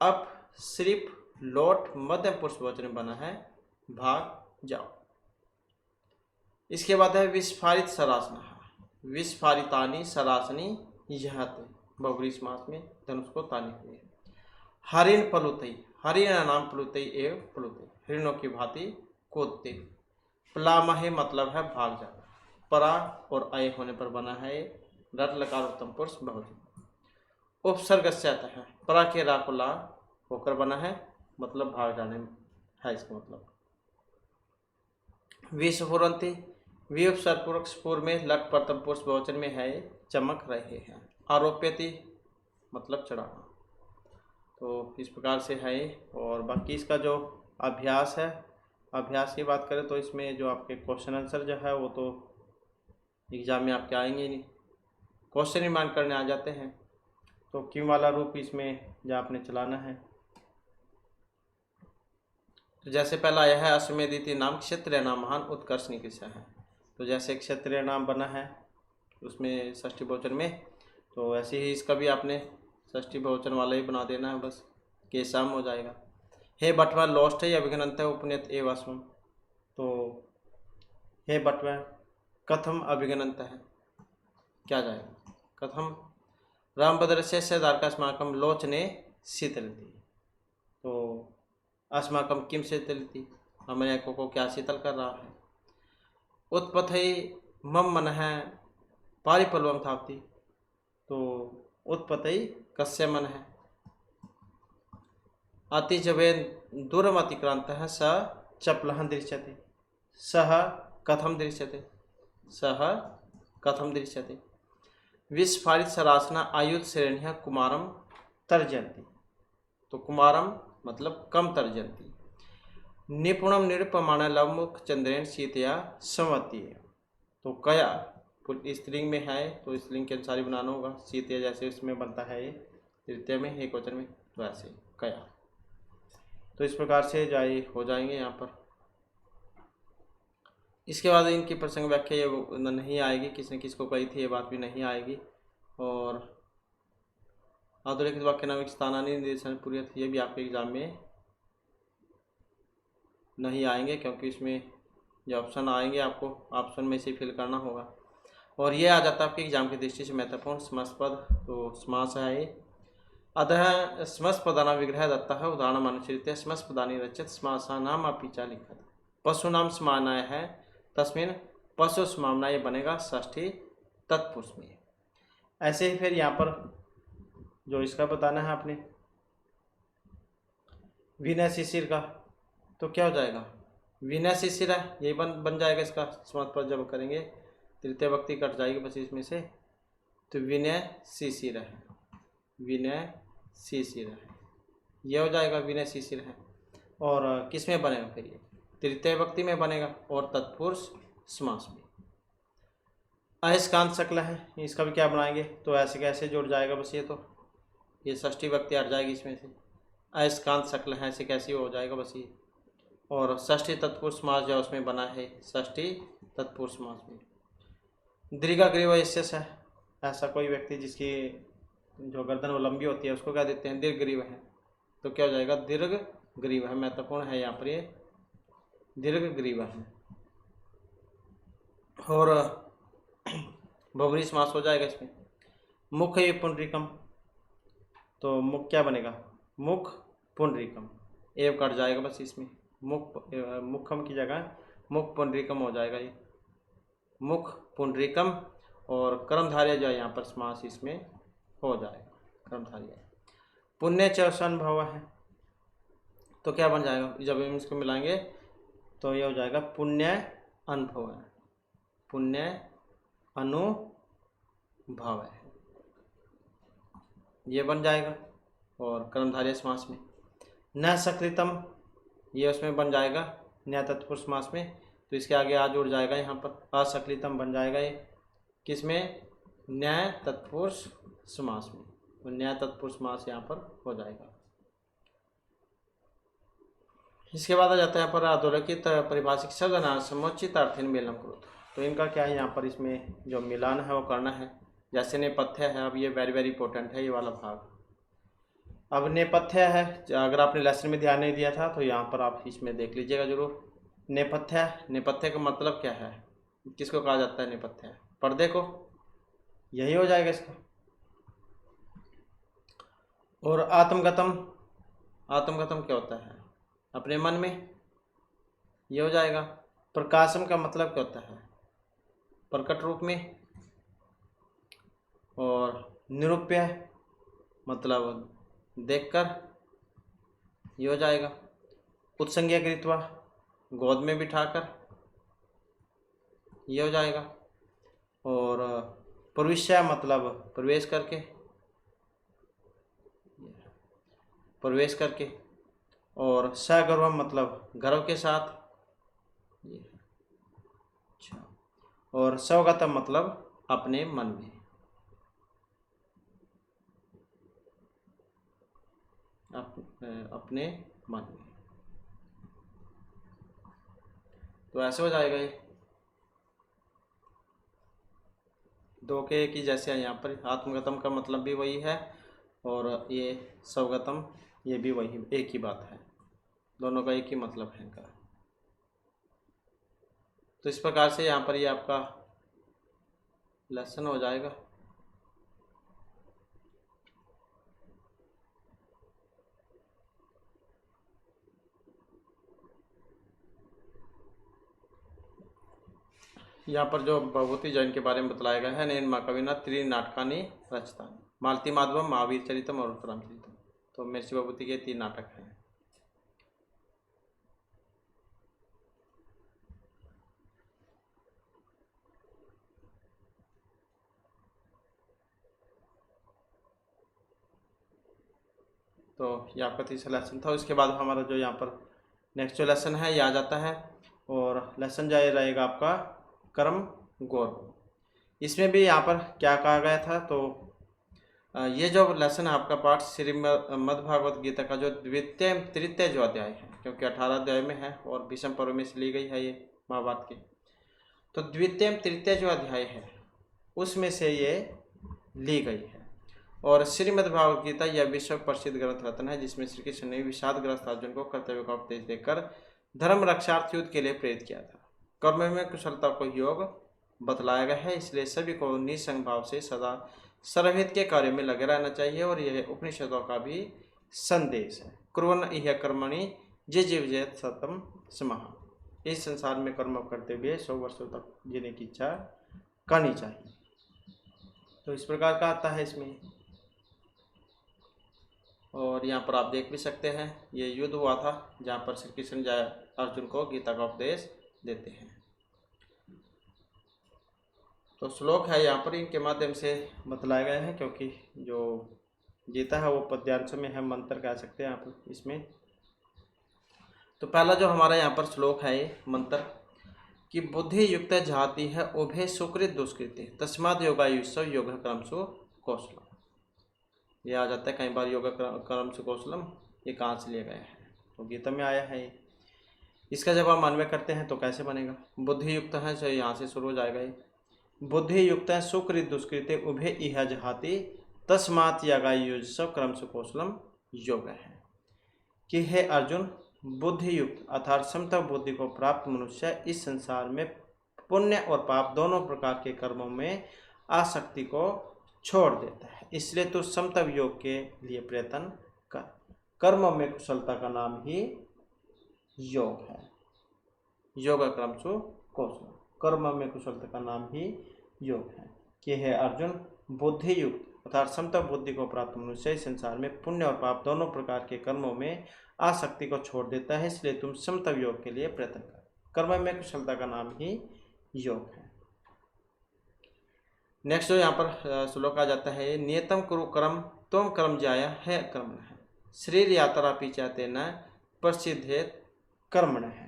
अप सिर्फ लोट मध्यम पुरुष वचन बना है, भाग जाओ। इसके बाद है विस्फारित सरासना, विस्फारितानी सरासनी यहते, बहुब्री समास में धनुष को ताने हुए। हरिण पलुतई, हरिण नाम पलुतई एवं पलुतई, हरिणों की भांति कूदते। प्लामहे मतलब है भाग जाना, परा और अय होने पर बना है रट लकार उत्तम पुरुष बहुवचन। उपसर्ग से आता है, प्रा के रा को ला होकर बना है, मतलब भाग जाने में है इसका मतलब। विस्फुरंती, वी उपसर्ग पूर्वक स्फुर में लट प्रथम पुरुष बहुवचन में है, चमक रहे हैं। आरोप्यति मतलब चढ़ाना। तो इस प्रकार से है। और बाकी इसका जो अभ्यास है, अभ्यास की बात करें तो इसमें जो आपके क्वेश्चन आंसर जो है वो तो एग्जाम में आपके आएंगे नहीं, क्वेश्चन निर्माण करने आ जाते हैं। तो किम वाला रूप इसमें जो आपने चलाना है। तो जैसे पहला आया है अश्वमेधिति नाम क्षत्रिय नाम महान उत्कर्ष निकृष्ट है। तो जैसे क्षत्रिय नाम बना है उसमें षष्ठी बहुवचन में, तो ऐसे ही इसका भी आपने षष्ठी बहुवचन वाला ही बना देना है, बस केशाम हो जाएगा। हे बटवा लॉस्ट है, अभिगनंत है, उपनियत एवं अस्वम। तो हे बटवा कथम अभिगनंत है, क्या जाएगा कथम। रामभद्र से द्वारकास्माकम लोचने शीतलती। तो अस्माकम किम शीतलती, हमारे आंखों को क्या शीतल कर रहा है। उत्पथई मम मन है पारिपल्वम थापती। तो उत्पत्ति कस्य मन है। अतिजवेन दूरम अतिक्रांत है, स चपलहन दृश्यते, सह कथम दृश्यते, सह कथम दृश्यते। विस्फारित सरासना आयुध श्रेणियाँ कुमारम तर्जन्ति। तो कुमारम मतलब कम तर्जन्ति। निपुणम निरुपमाण लवमुख चंद्रेन सीतया संवती। तो कया स्त्रीलिंग में है तो स्त्रीलिंग के अनुसार ही बनाना होगा। सीतया जैसे इसमें बनता है ये तृतीय में, एक वचन में, तो ऐसे कया। तो इस प्रकार से हो जाएंगे यहाँ पर। इसके बाद इनकी प्रसंग व्याख्या ये नहीं आएगी, किसने किसको कही थी ये बात भी नहीं आएगी। और अधोरेखित वाक्य नाम स्थानानी निर्देशन पूरी, ये भी आपके एग्जाम में नहीं आएंगे, क्योंकि इसमें जो ऑप्शन आएंगे आपको ऑप्शन में से फिल करना होगा। और ये आ जाता है आपके एग्जाम की दृष्टि से महत्वपूर्ण समास पद। तो समास है ये। अतः स्मस पदाना विग्रह दत्ता है, उदाहरण अनुचरित स्मस पदानी रचित समासा नाम अपीचा लिखत। पशु नाम समानाय है तस्मिन पशु समामना, ये बनेगा षष्ठी तत्पुरुष में। ऐसे ही फिर यहाँ पर जो इसका बताना है आपने विनय शिशिर का, तो क्या हो जाएगा विनय शिशिर है, यही बन जाएगा इसका समास पद जब करेंगे। तृतीय व्यक्ति कट जाएगी बस इसमें से, तो विनय शिशिर है, विनय शिशिर है, यह हो जाएगा विनय शिशिर है। और किस में बनेगा फिर ये तृतीय व्यक्ति में बनेगा और तत्पुरुष समास में। अयस्कांत शक्ल है, इसका भी क्या बनाएंगे, तो ऐसे कैसे जुड़ जाएगा बस ये षष्ठी व्यक्ति हट जाएगी इसमें से। अयस्कांत शक्ल है ऐसे कैसे हो जाएगा बस ये। और षष्ठी तत्पुरुष समास जो उसमें बना है षष्ठी तत्पुरुष समास में। दीर्घग्रीव इष्यस है, ऐसा कोई व्यक्ति जिसकी जो गर्दन वो लंबी होती है उसको क्या देते हैं दीर्घग्रीव है, तो क्या हो जाएगा दीर्घग्रीव है। महत्वपूर्ण है यहाँ पर ये दीर्घग्रीव है। और बहुब्रीहि समास हो जाएगा इसमें। मुख ये पुंडरीकम, तो मुख क्या बनेगा मुख पुंडरीकम, एव कट जाएगा बस इसमें, मुखम की जगह मुख पुंडरीकम हो जाएगा ये, मुख पुंडरीकम। और कर्मधारय जो है यहाँ पर समास इसमें हो जाएगा कर्मधारय। पुण्य चौसन भव है, तो क्या बन जाएगा जब हम इसको मिलाएंगे तो ये हो जाएगा पुण्य अनुभव है, पुण्य अनुभव है, ये बन जाएगा। और कर्मधारय समास में न सकृतम, ये उसमें बन जाएगा न्याय तत्पुरुष समास में, तो इसके आगे आ जुड़ जाएगा यहाँ पर असकृतम बन जाएगा ये किसमें न्याय तत्पुरुष समास में, तो न्याय तत्पुरुष समास यहाँ पर हो जाएगा। इसके बाद आ जाता है यहाँ पर अधोरेखित परिभाषिक शब्द नाम समुचित अर्थिन मेलम करो। तो इनका क्या है यहाँ पर इसमें जो मिलान है वो करना है। जैसे नेपथ्य है, अब ये वेरी वेरी इंपॉर्टेंट है ये वाला भाग। अब नेपथ्य है, अगर आपने लेसन में ध्यान नहीं दिया था तो यहाँ पर आप इसमें देख लीजिएगा जरूर। नेपथ्य, नेपथ्य का मतलब क्या है, किसको कहा जाता है नेपथ्य, पर्दे को, यही हो जाएगा इसका। और आत्मगतम, आत्मगतम क्या होता है अपने मन में, ये हो जाएगा। प्रकाशम का मतलब क्या होता है प्रकट रूप में। और निरूप्य, मतलब देखकर, ये हो जाएगा। उत्संज्ञा कृत्वा, गोद में बिठाकर, ये हो जाएगा। और प्रविश्य मतलब प्रवेश करके, प्रवेश करके। और सगर्वम मतलब गर्व के साथ, ये। अच्छा। और स्वगतम मतलब अपने मन में, अपने मन में। तो ऐसे हो जाएगा ये दो के एक ही जैसे है। यहाँ पर आत्मगतम का मतलब भी वही है और ये स्वगतम ये भी वही, एक ही बात है, दोनों का एक ही मतलब है इनका। तो इस प्रकार से यहाँ पर ये आपका लेसन हो जाएगा। यहाँ पर जो भगवती जैन के बारे में बतलाया गया है, नैन महाकविना त्रि नाटकानि रचता, मालती माधवम, महावीर चरितम और उत्तराम चरितम। तो महर्षि भगवती के 3 नाटक हैं। तो ये आपका तीसरा लेसन था। उसके बाद हमारा जो यहाँ पर नेक्स्ट जो लेसन है ये आ जाता है, और लेसन जाए रहेगा आपका कर्म गौरव। इसमें भी यहाँ पर क्या कहा गया था, तो ये जो लेसन है आपका पाठ श्रीमद् भागवत गीता का जो द्वितीय तृतीय जो अध्याय है, क्योंकि 18 अध्याय में है और भीष्म पर्व में से ली गई है ये महाभारत की। तो द्वितीय तृतीय जो अध्याय है उसमें से ये ली गई है। और श्रीमद् भागवत गीता यह विश्व प्रसिद्ध ग्रंथ रत्न है, जिसमें श्री कृष्ण ने विषादग्रस्त अर्जुन को कर्तव्य का उपदेश देकर धर्म रक्षार्थ युद्ध के लिए प्रेरित किया था। कर्म में कुशलता को योग बतलाया गया है, इसलिए सभी को निसंग भाव से सदा सर्वहित के कार्य में लगे रहना चाहिए। और यह उपनिषदों का भी संदेश है। कुर्वन् इह कर्मणि जे जीवयेत् शतं स्मः। इस संसार में कर्म करते हुए 100 वर्षों तक जीने की इच्छा करनी चाहिए। तो इस प्रकार का आता है इसमें। और यहाँ पर आप देख भी सकते हैं ये युद्ध हुआ था जहाँ पर श्री कृष्ण जय अर्जुन को गीता का उपदेश देते हैं। तो श्लोक है यहाँ पर इनके माध्यम से बतलाया गया है, क्योंकि जो गीता है वो पद्यांश में है, मंत्र कह सकते हैं यहाँ पर इसमें। तो पहला जो हमारा यहाँ पर श्लोक है ये मंत्र कि बुद्धि युक्त जाति है उभे सुकृत दुष्कृति तस्माद योगायुष्य योग कर्मसु कौशलम। ये आ जाता है कई बार योग कर्मसु कौशलम, ये कहाँ से लिया गया है, तो गीता में आया है ये। इसका जब हम अन्वय करते हैं तो कैसे बनेगा, बुद्धि युक्त है, तो यहाँ से शुरू हो जाएगा ये। बुद्धि युक्त है सुकृत दुष्कृति उभे इह जहाति तस्मात् योगायुष्य कर्मसु कौशलम योग है। कि हे अर्जुन, बुद्धि युक्त अर्थात समता बुद्धि को प्राप्त मनुष्य इस संसार में पुण्य और पाप दोनों प्रकार के कर्मों में आसक्ति को छोड़ देता है। इसलिए तू समतव योग के लिए प्रयत्न कर। कर्मों में कुशलता का नाम ही योग है। योग कर्मसु कौशल, कर्म में कुशलता का नाम ही योग है। कि हे अर्जुन, बुद्धि युक्त अर्थात समता बुद्धि को प्राप्त मनुष्य इस संसार में पुण्य और पाप दोनों प्रकार के कर्मों में आसक्ति को छोड़ देता है। इसलिए तुम समतव योग के लिए प्रयत्न कर। कर्म में कुशलता का नाम ही योग है। नेक्स्ट जो यहाँ पर श्लोक आ जाता है, नियतम कुरु कर्म तुम कर्म जाया है कर्म है शरीर यात्रा पीछाते न प्रसिद्धे कर्मण है।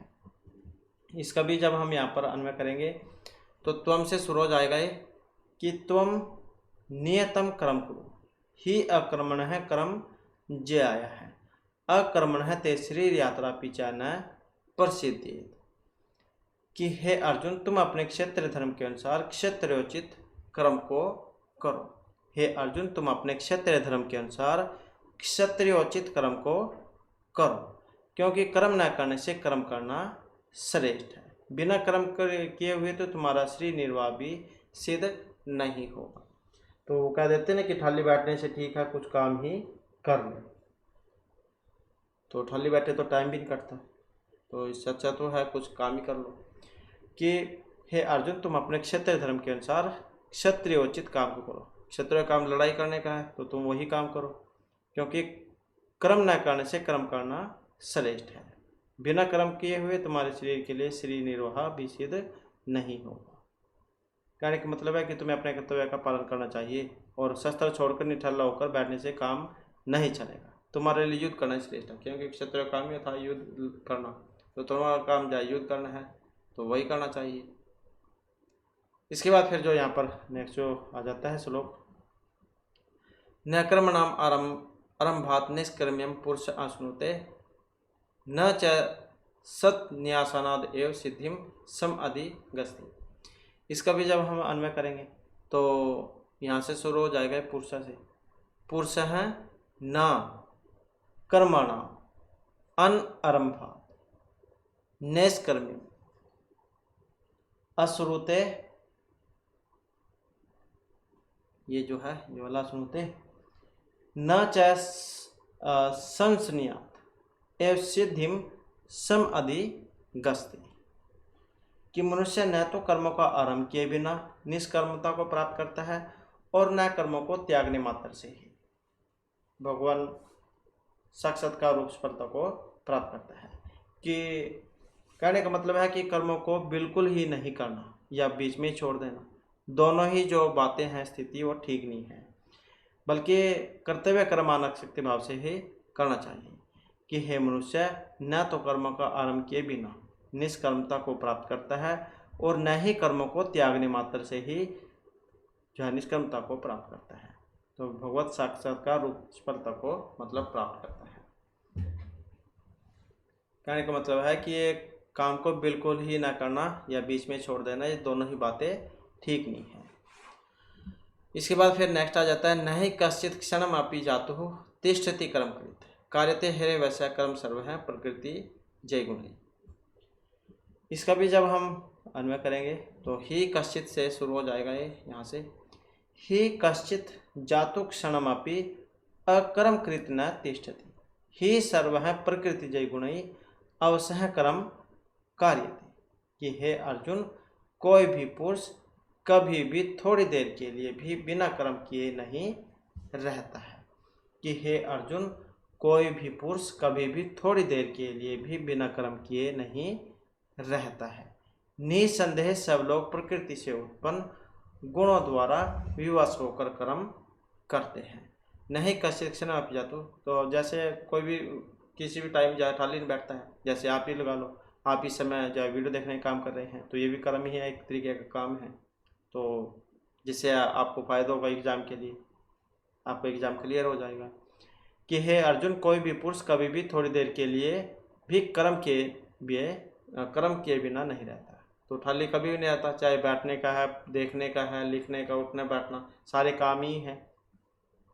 इसका भी जब हम यहाँ पर अन्वय करेंगे तो त्वम से शुरू हो जाएगा ये कि त्वम नियतम कर्म करो ही अकर्मण है कर्म जयाया है। अकर्मण है ते शरीर यात्रा पीछा न प्रसिद्धि। कि हे अर्जुन, तुम अपने क्षेत्र धर्म के अनुसार क्षत्रियोचित कर्म को करो। हे अर्जुन, तुम अपने क्षत्रिय धर्म के अनुसार क्षत्रियोचित कर्म को करो, क्योंकि कर्म न करने से कर्म करना श्रेष्ठ है। बिना कर्म किए हुए तो तुम्हारा शरीर निर्वाह भी सिद्ध नहीं होगा। तो कह देते ना कि ठाली बैठने से ठीक है कुछ काम ही कर ले, तो ठाली बैठे तो टाइम भी नहीं कटता, तो इससे अच्छा तो है कुछ काम ही कर लो। कि हे अर्जुन, तुम अपने क्षत्रिय धर्म के अनुसार क्षत्रियोचित काम को करो। क्षत्रिय काम लड़ाई करने का है तो तुम वही काम करो, क्योंकि कर्म न करने से कर्म करना श्रेष्ठ है। बिना कर्म किए हुए तुम्हारे शरीर के लिए शरीर निर्वाह भी सिद्ध नहीं होगा। कहने का मतलब है कि तुम्हें अपने कर्तव्य का पालन करना चाहिए और शस्त्र छोड़कर निठल्ला होकर बैठने से काम नहीं चलेगा। तुम्हारे लिए युद्ध करना श्रेष्ठ है, क्योंकि क्षत्रिय काम ही था युद्ध करना। तो तुम्हारा काम चाहे युद्ध करना है तो वही करना चाहिए। इसके बाद फिर जो यहाँ पर नेक्स्ट जो आ जाता है श्लोक, न कर्मणाम आरंभात निष्कर्म्यम पुरुष आश्नुते न च सत न्यासानाद एव सिद्धिम सम आदि गस्ति। इसका भी जब हम अन्वय करेंगे तो यहाँ से शुरू हो जाएगा पुरुष से। पुरुष है न कर्मणा अन आरंभात नैष्कर्म्यम अश्रुते, ये जो है ये वाला सुनते, न च संसनियात एव सिद्धिम सम आदि गस्ति। कि मनुष्य न तो कर्मों का आरंभ किए बिना निष्कर्मता को प्राप्त करता है और न कर्मों को त्यागने मात्र से ही भगवान साक्षात्कार रूप सफलता को प्राप्त करता है। कि कहने का मतलब है कि कर्मों को बिल्कुल ही नहीं करना या बीच में ही छोड़ देना, दोनों ही जो बातें हैं स्थिति वो ठीक नहीं है, बल्कि कर्तव्य कर्मानक शक्ति भाव से ही करना चाहिए। कि हे मनुष्य, न तो कर्मों का आरंभ किए बिना निष्कर्मता को प्राप्त करता है और न ही कर्मों को त्यागने मात्र से ही जो है निष्कर्मता को प्राप्त करता है। तो भगवत साक्षात्कार रूप सफलता को मतलब प्राप्त करता है। कहने का मतलब है कि ये काम को बिल्कुल ही ना करना या बीच में छोड़ देना, ये दोनों ही बातें ठीक नहीं है। इसके बाद फिर नेक्स्ट आ जाता है, न ही कश्चित क्षणम अपि जातु तिष्ठति कर्मकृत कार्यते हेरे वैसा कर्म सर्व है प्रकृति जय गुणी। इसका भी जब हम अन्वय करेंगे तो ही कश्चित से शुरू हो जाएगा। ये यहाँ से ही कश्चित जातु क्षणमपि अकर्म कृत न तिष्ठति ही सर्व प्रकृति जय गुणई अवसह कर्म कार्यते। कि हे अर्जुन, कोई भी पुरुष कभी भी थोड़ी देर के लिए भी बिना कर्म किए नहीं रहता है। कि हे अर्जुन, कोई भी पुरुष कभी भी थोड़ी देर के लिए भी बिना कर्म किए नहीं रहता है। निसंदेह सब लोग प्रकृति से उत्पन्न गुणों द्वारा विवश होकर कर्म करते हैं। नहीं कश्चित क्षण आप जातु, तो जैसे कोई भी किसी भी टाइम जाए खाली नहीं बैठता है। जैसे आप ही लगा लो, आप इस समय जो वीडियो देखने का काम कर रहे हैं तो ये भी कर्म ही है, एक तरीके का काम है। तो जिससे आपको फायदा होगा एग्जाम के लिए, आपका एग्जाम क्लियर हो जाएगा। कि हे अर्जुन, कोई भी पुरुष कभी भी थोड़ी देर के लिए भी कर्म किए बिना नहीं रहता। तो खाली कभी भी नहीं आता, चाहे बैठने का है, देखने का है, लिखने का, उठना बैठना, सारे काम ही हैं।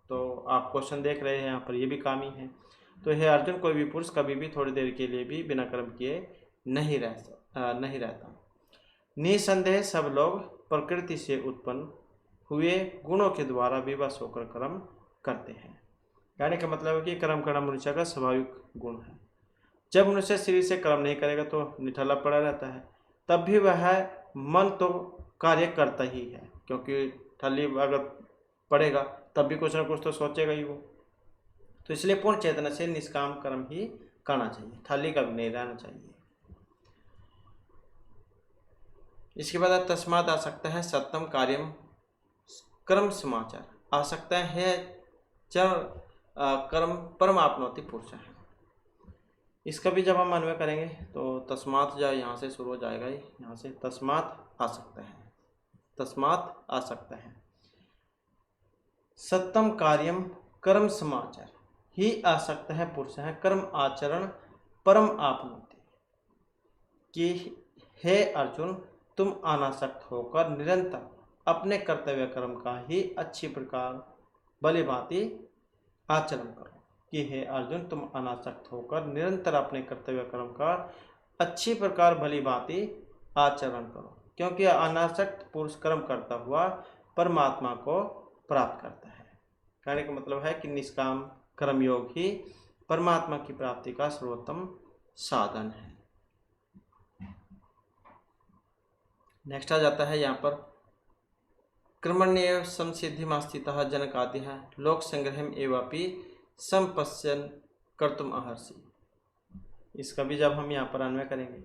तो आप क्वेश्चन देख रहे हैं यहाँ पर, ये भी काम ही है। तो हे अर्जुन, कोई भी पुरुष कभी भी थोड़ी देर के लिए भी बिना कर्म किए नहीं रहता। निसंदेह सब लोग प्रकृति से उत्पन्न हुए गुणों के द्वारा विवश होकर कर्म करते हैं। कहने का मतलब है कि कर्म करना मनुष्य का स्वाभाविक गुण है। जब मनुष्य शरीर से कर्म नहीं करेगा तो निठल्ला पड़ा रहता है, तब भी वह मन तो कार्य करता ही है, क्योंकि ठल्ली अगर पड़ेगा तब भी कुछ ना कुछ तो सोचेगा ही वो। तो इसलिए पूर्ण चेतना से निष्काम कर्म ही करना चाहिए, खाली कभी नहीं रहना चाहिए। इसके बाद तस्मात् आ सकता है सत्यम कार्यम कर्म समाचार, आ सकता है कर्म परम आपनोति पुरुष है। इसका भी जब हम अन्वय करेंगे तो तस्मात् जो यहाँ से शुरू हो जाएगा, यहाँ से तस्मात् आ सकता है, तस्मात् आ सकता है सत्यम कार्यम कर्म समाचार ही आ सकता है पुरुष है कर्म आचरण परम आपनोति। कि हे अर्जुन, तुम अनासक्त होकर निरंतर अपने कर्तव्य कर्म का ही अच्छी प्रकार भली भांति आचरण करो। कि हे अर्जुन, तुम अनासक्त होकर निरंतर अपने कर्तव्य कर्म का अच्छी प्रकार भली भांति आचरण करो, क्योंकि अनासक्त पुरुष कर्म करता हुआ परमात्मा को प्राप्त करता है। कहने का मतलब है कि निष्काम कर्मयोग ही परमात्मा की प्राप्ति का सर्वोत्तम साधन है। नेक्स्ट आ जाता है यहाँ पर कर्मण्येव संसिद्धिमास्थितः जनकादिः लोक संग्रहम एवापि संपश्यन कर्तुम अर्हसि। इसका भी जब हम यहाँ पर अन्वय करेंगे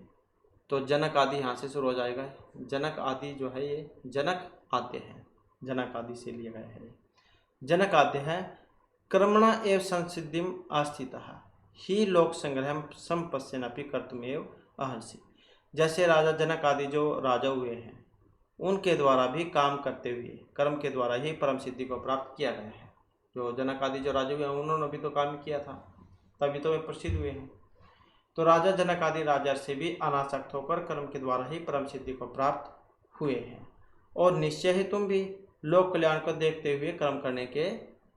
तो जनक आदि यहाँ से शुरू हो जाएगा। जनक आदि जो है ये जनक आद्य है, जनक आदि से लिया गया है। जनक आद्य है कर्मणा एव संसिद्धिम आस्थितः ही लोक संग्रह संपश्यनपि कर्तुमेव अर्हसि। जैसे राजा जनक आदि जो राजा हुए हैं उनके द्वारा भी काम करते हुए कर्म के द्वारा ही परम सिद्धि को प्राप्त किया गया है। जो जनक आदि जो राजा हुए हैं उन्होंने भी तो काम किया था, तभी तो वे प्रसिद्ध हुए हैं। तो राजा जनक आदि राजा से भी अनासक्त होकर कर्म के द्वारा ही परम सिद्धि को प्राप्त हुए हैं। और निश्चय ही तुम भी लोक कल्याण को देखते हुए कर्म करने के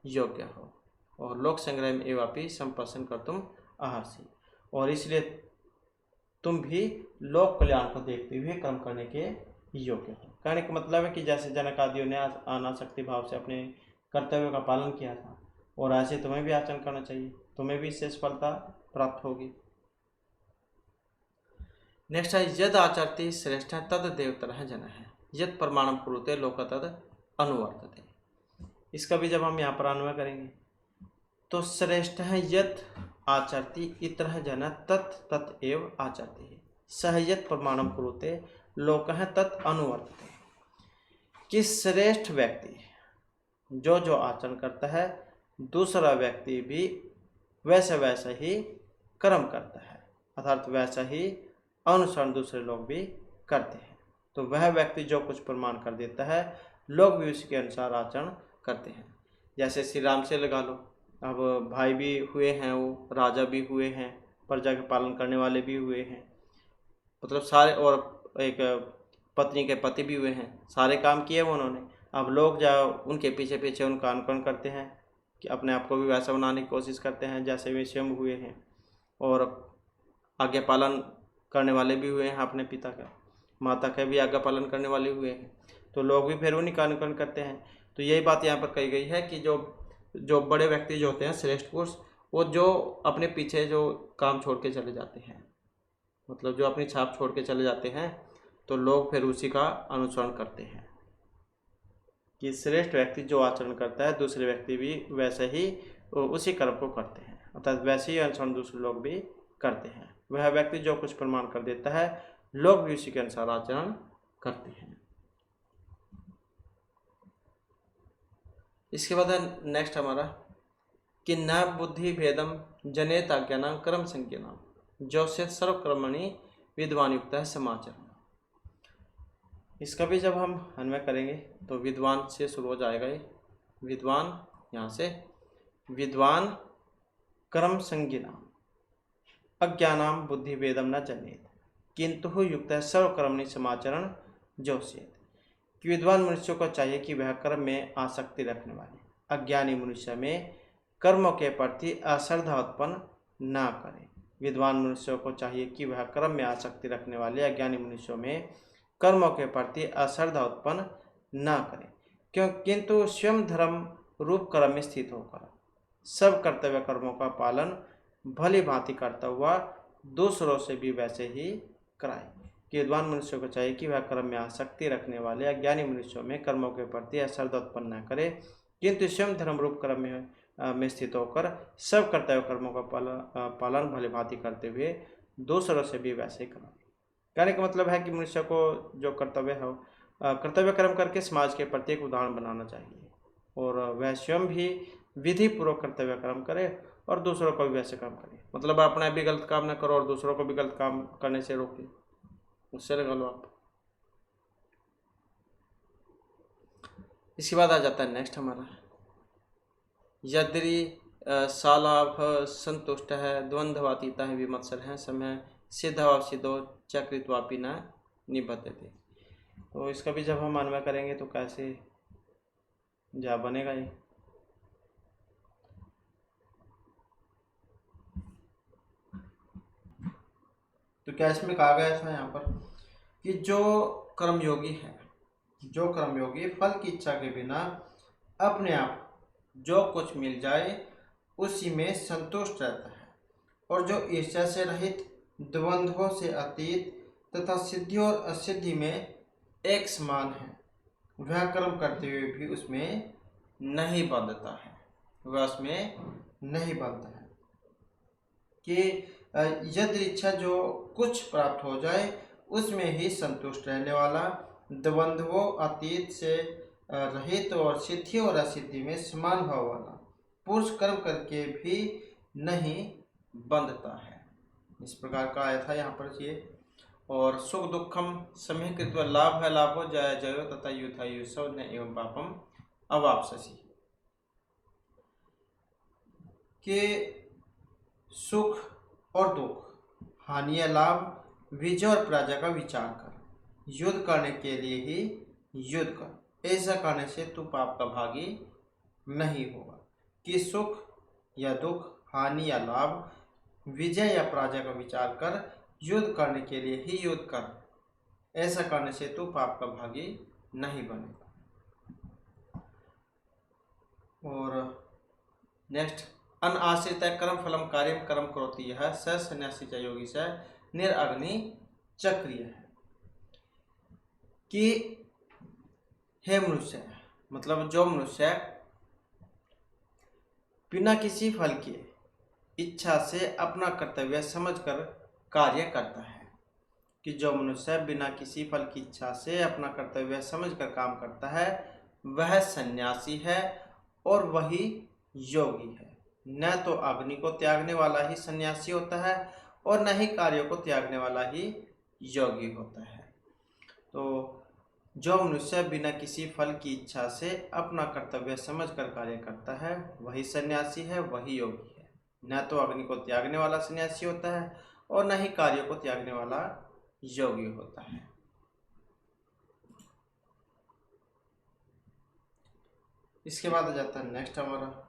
योग्य हो। और लोक संग्रह में एवापि संपश्यन कर्तुम अर्हसि, और इसलिए तुम भी लोक कल्याण को देखते हुए कर्म करने के योग्य हो। कहने का मतलब है कि जैसे जनक आदियों ने अनासक्ति भाव से अपने कर्तव्यों का पालन किया था, और ऐसे तुम्हें भी आचरण करना चाहिए, तुम्हें भी इससे सफलता प्राप्त होगी। नेक्स्ट है यद आचरति श्रेष्ठ तद देवतर जन है यद प्रमाणम कुरुते लोक तद अनुवर्तते। इसका भी जब हम यहाँ पर अन्वय करेंगे तो श्रेष्ठ है यद आचरति इतर जन तत् तत् एव आचरति सह यद प्रमाणम कुरुते लोक तत् अनुवर्तते। कि श्रेष्ठ व्यक्ति जो जो आचरण करता है दूसरा व्यक्ति भी वैसा वैसा ही कर्म करता है, अर्थात वैसा ही अनुसरण दूसरे लोग भी करते हैं। तो वह व्यक्ति जो कुछ प्रमाण कर देता है लोग भी उसके अनुसार आचरण करते हैं। जैसे श्री राम से लगा लो, अब भाई भी हुए हैं, वो राजा भी हुए हैं, प्रजा के पालन करने वाले भी हुए हैं, मतलब सारे, और एक पत्नी के पति भी हुए हैं, सारे काम किए उन्होंने। अब लोग जाओ उनके पीछे पीछे उनका अनुकरण करते हैं कि अपने आप को भी वैसा बनाने की कोशिश करते हैं जैसे वे स्वयं हुए हैं, और आज्ञा पालन करने वाले भी हुए हैं, अपने पिता का माता का भी आज्ञा पालन करने वाले हुए हैं। तो लोग भी फिर उन्हीं का अनुकरण करते हैं। तो यही बात यहाँ पर कही गई है कि जो बड़े व्यक्ति जो होते हैं, श्रेष्ठ पुरुष, वो जो अपने पीछे जो काम छोड़ के चले जाते हैं, मतलब जो अपनी छाप छोड़ के चले जाते हैं, तो लोग फिर उसी का अनुसरण करते हैं। कि श्रेष्ठ व्यक्ति जो आचरण करता है दूसरे व्यक्ति भी वैसे ही उसी कर्म को करते हैं, अर्थात वैसे ही अनुसरण दूसरे लोग भी करते हैं। वह व्यक्ति जो कुछ प्रमाण कर देता है लोग भी उसी के अनुसार आचरण करते हैं। इसके बाद नेक्स्ट हमारा कि न बुद्धि भेदम जनेत आज्ञानाम कर्म संज्ञानाम जो से सर्वकर्मणि विद्वान युक्त है समाचरण। इसका भी जब हम अन्वय करेंगे तो विद्वान से शुरू हो जाएगा ये विद्वान, यहाँ से विद्वान कर्म संज्ञानाम अज्ञानाम बुद्धि भेदम न जनेत किंतु युक्त है सर्वकर्मणि समाचरण जोशियत। कि विद्वान मनुष्यों को चाहिए कि वह कर्म में आसक्ति रखने वाले अज्ञानी मनुष्य में कर्मों के प्रति अश्रद्धा उत्पन्न न करे। विद्वान मनुष्यों को चाहिए कि वह कर्म में आसक्ति रखने वाले अज्ञानी मनुष्यों में कर्मों के प्रति अश्रद्धा उत्पन्न न करे, क्यों किंतु स्वयं धर्म रूप कर्म में स्थित होकर सब कर्तव्य कर्मों का पालन भली भांति करता हुआ दूसरों से भी वैसे ही कराए। कि विद्वान मनुष्यों को चाहिए कि वह कर्म में आसक्ति रखने वाले अज्ञानी मनुष्यों में कर्मों के प्रति अश्रद्धा उत्पन्न न करे, किंतु स्वयं धर्म रूप कर्म में स्थित होकर सब कर्तव्य कर्मों का पालन भली भांति करते हुए दूसरों से भी वैसे ही कराए। कहने का मतलब है कि मनुष्य को जो कर्तव्य है कर्तव्य कर्म करके समाज के प्रति एक उदाहरण बनाना चाहिए, और वह स्वयं भी विधि पूर्वक कर्तव्य कर्म करे और दूसरों को भी वैसे काम करे। मतलब अपना भी गलत काम न करो और दूसरों को भी गलत काम करने से रोके, उससे लगा लो आप। इसके बाद आ जाता है नेक्स्ट हमारा यदि सालाभ संतुष्ट है द्वंद्वातीता है विमत्सर है समय सिद्धभाव सिद्धो चक्रित्वापि न निबद्धते। तो इसका भी जब हम अन्वय करेंगे तो कैसे जा बनेगा ये। तो क्या इसमें कहा गया था यहाँ पर कि जो कर्मयोगी है, जो कर्मयोगी फल की इच्छा के बिना अपने आप जो कुछ मिल जाए उसी में संतुष्ट रहता है, और जो ईर्ष्या से रहित द्वंद्वों से अतीत तथा सिद्धि और असिद्धि में एक समान है, वह कर्म करते हुए भी उसमें नहीं बंधता है, वह उसमें नहीं बनता है। कि यदि इच्छा जो कुछ प्राप्त हो जाए उसमें ही संतुष्ट रहने वाला, द्वंद्वों अतीत से रहित और सिद्धि और असिद्धि में समान भाव वाला पुरुष कर्म करके भी नहीं बंधता है। इस प्रकार का आया था यहाँ पर ये। और सुख दुखम समीकृत लाभ है लाभो जय जयो तथा युथा युसव न एवं पापम अवापसि। कि सुख और दुख, हानि या लाभ, विजय और पराजय का विचार कर, युद्ध करने के लिए ही युद्ध कर। ऐसा करने से तू पाप का भागी नहीं होगा। कि सुख या दुख, हानि या लाभ, विजय या पराजय का विचार कर, युद्ध करने के लिए ही युद्ध कर। ऐसा करने से तू पाप का भागी नहीं बनेगा। और नेक्स्ट, अनाश्रित कर्म फलम कार्यम कर्म करोति यह स सन्यासी च योगी स निरअग्नि चक्रिय है। कि हे मनुष्य, मतलब जो मनुष्य बिना किसी फल की इच्छा से अपना कर्तव्य समझकर कार्य करता है। कि जो मनुष्य बिना किसी फल की इच्छा से अपना कर्तव्य समझकर काम करता है वह सन्यासी है और वही योगी है। न तो अग्नि को त्यागने वाला ही सन्यासी होता है और न ही कार्यों को त्यागने वाला ही योगी होता है। तो जो मनुष्य बिना किसी फल की इच्छा से अपना कर्तव्य समझकर कार्य करता है वही सन्यासी है, वही योगी है। न तो अग्नि को त्यागने वाला सन्यासी होता है और न ही कार्यों को त्यागने वाला योगी होता है। इसके बाद आ जाता है नेक्स्ट हमारा।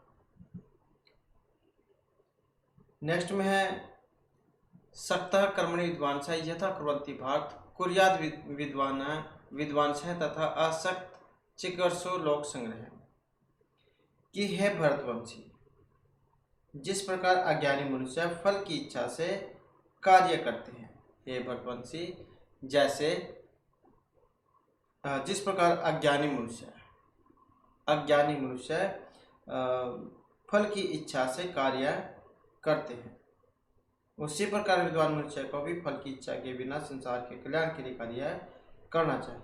नेक्स्ट में है सक्तः कर्मणि विद्वांसः यथा कुर्वन्ति भारत कुर्याद विद्वांसः तथा असक्त चिकीर्षो लोक संग्रह। कि है भरतवंशी, जिस प्रकार अज्ञानी मनुष्य फल की इच्छा से कार्य करते हैं, हे भरतवंशी, जैसे जिस प्रकार अज्ञानी मनुष्य फल की इच्छा से कार्य करते हैं, उसी प्रकार विद्वान मनुष्य को भी फल की इच्छा के बिना संसार के कल्याण के लिए कार्य करना चाहिए।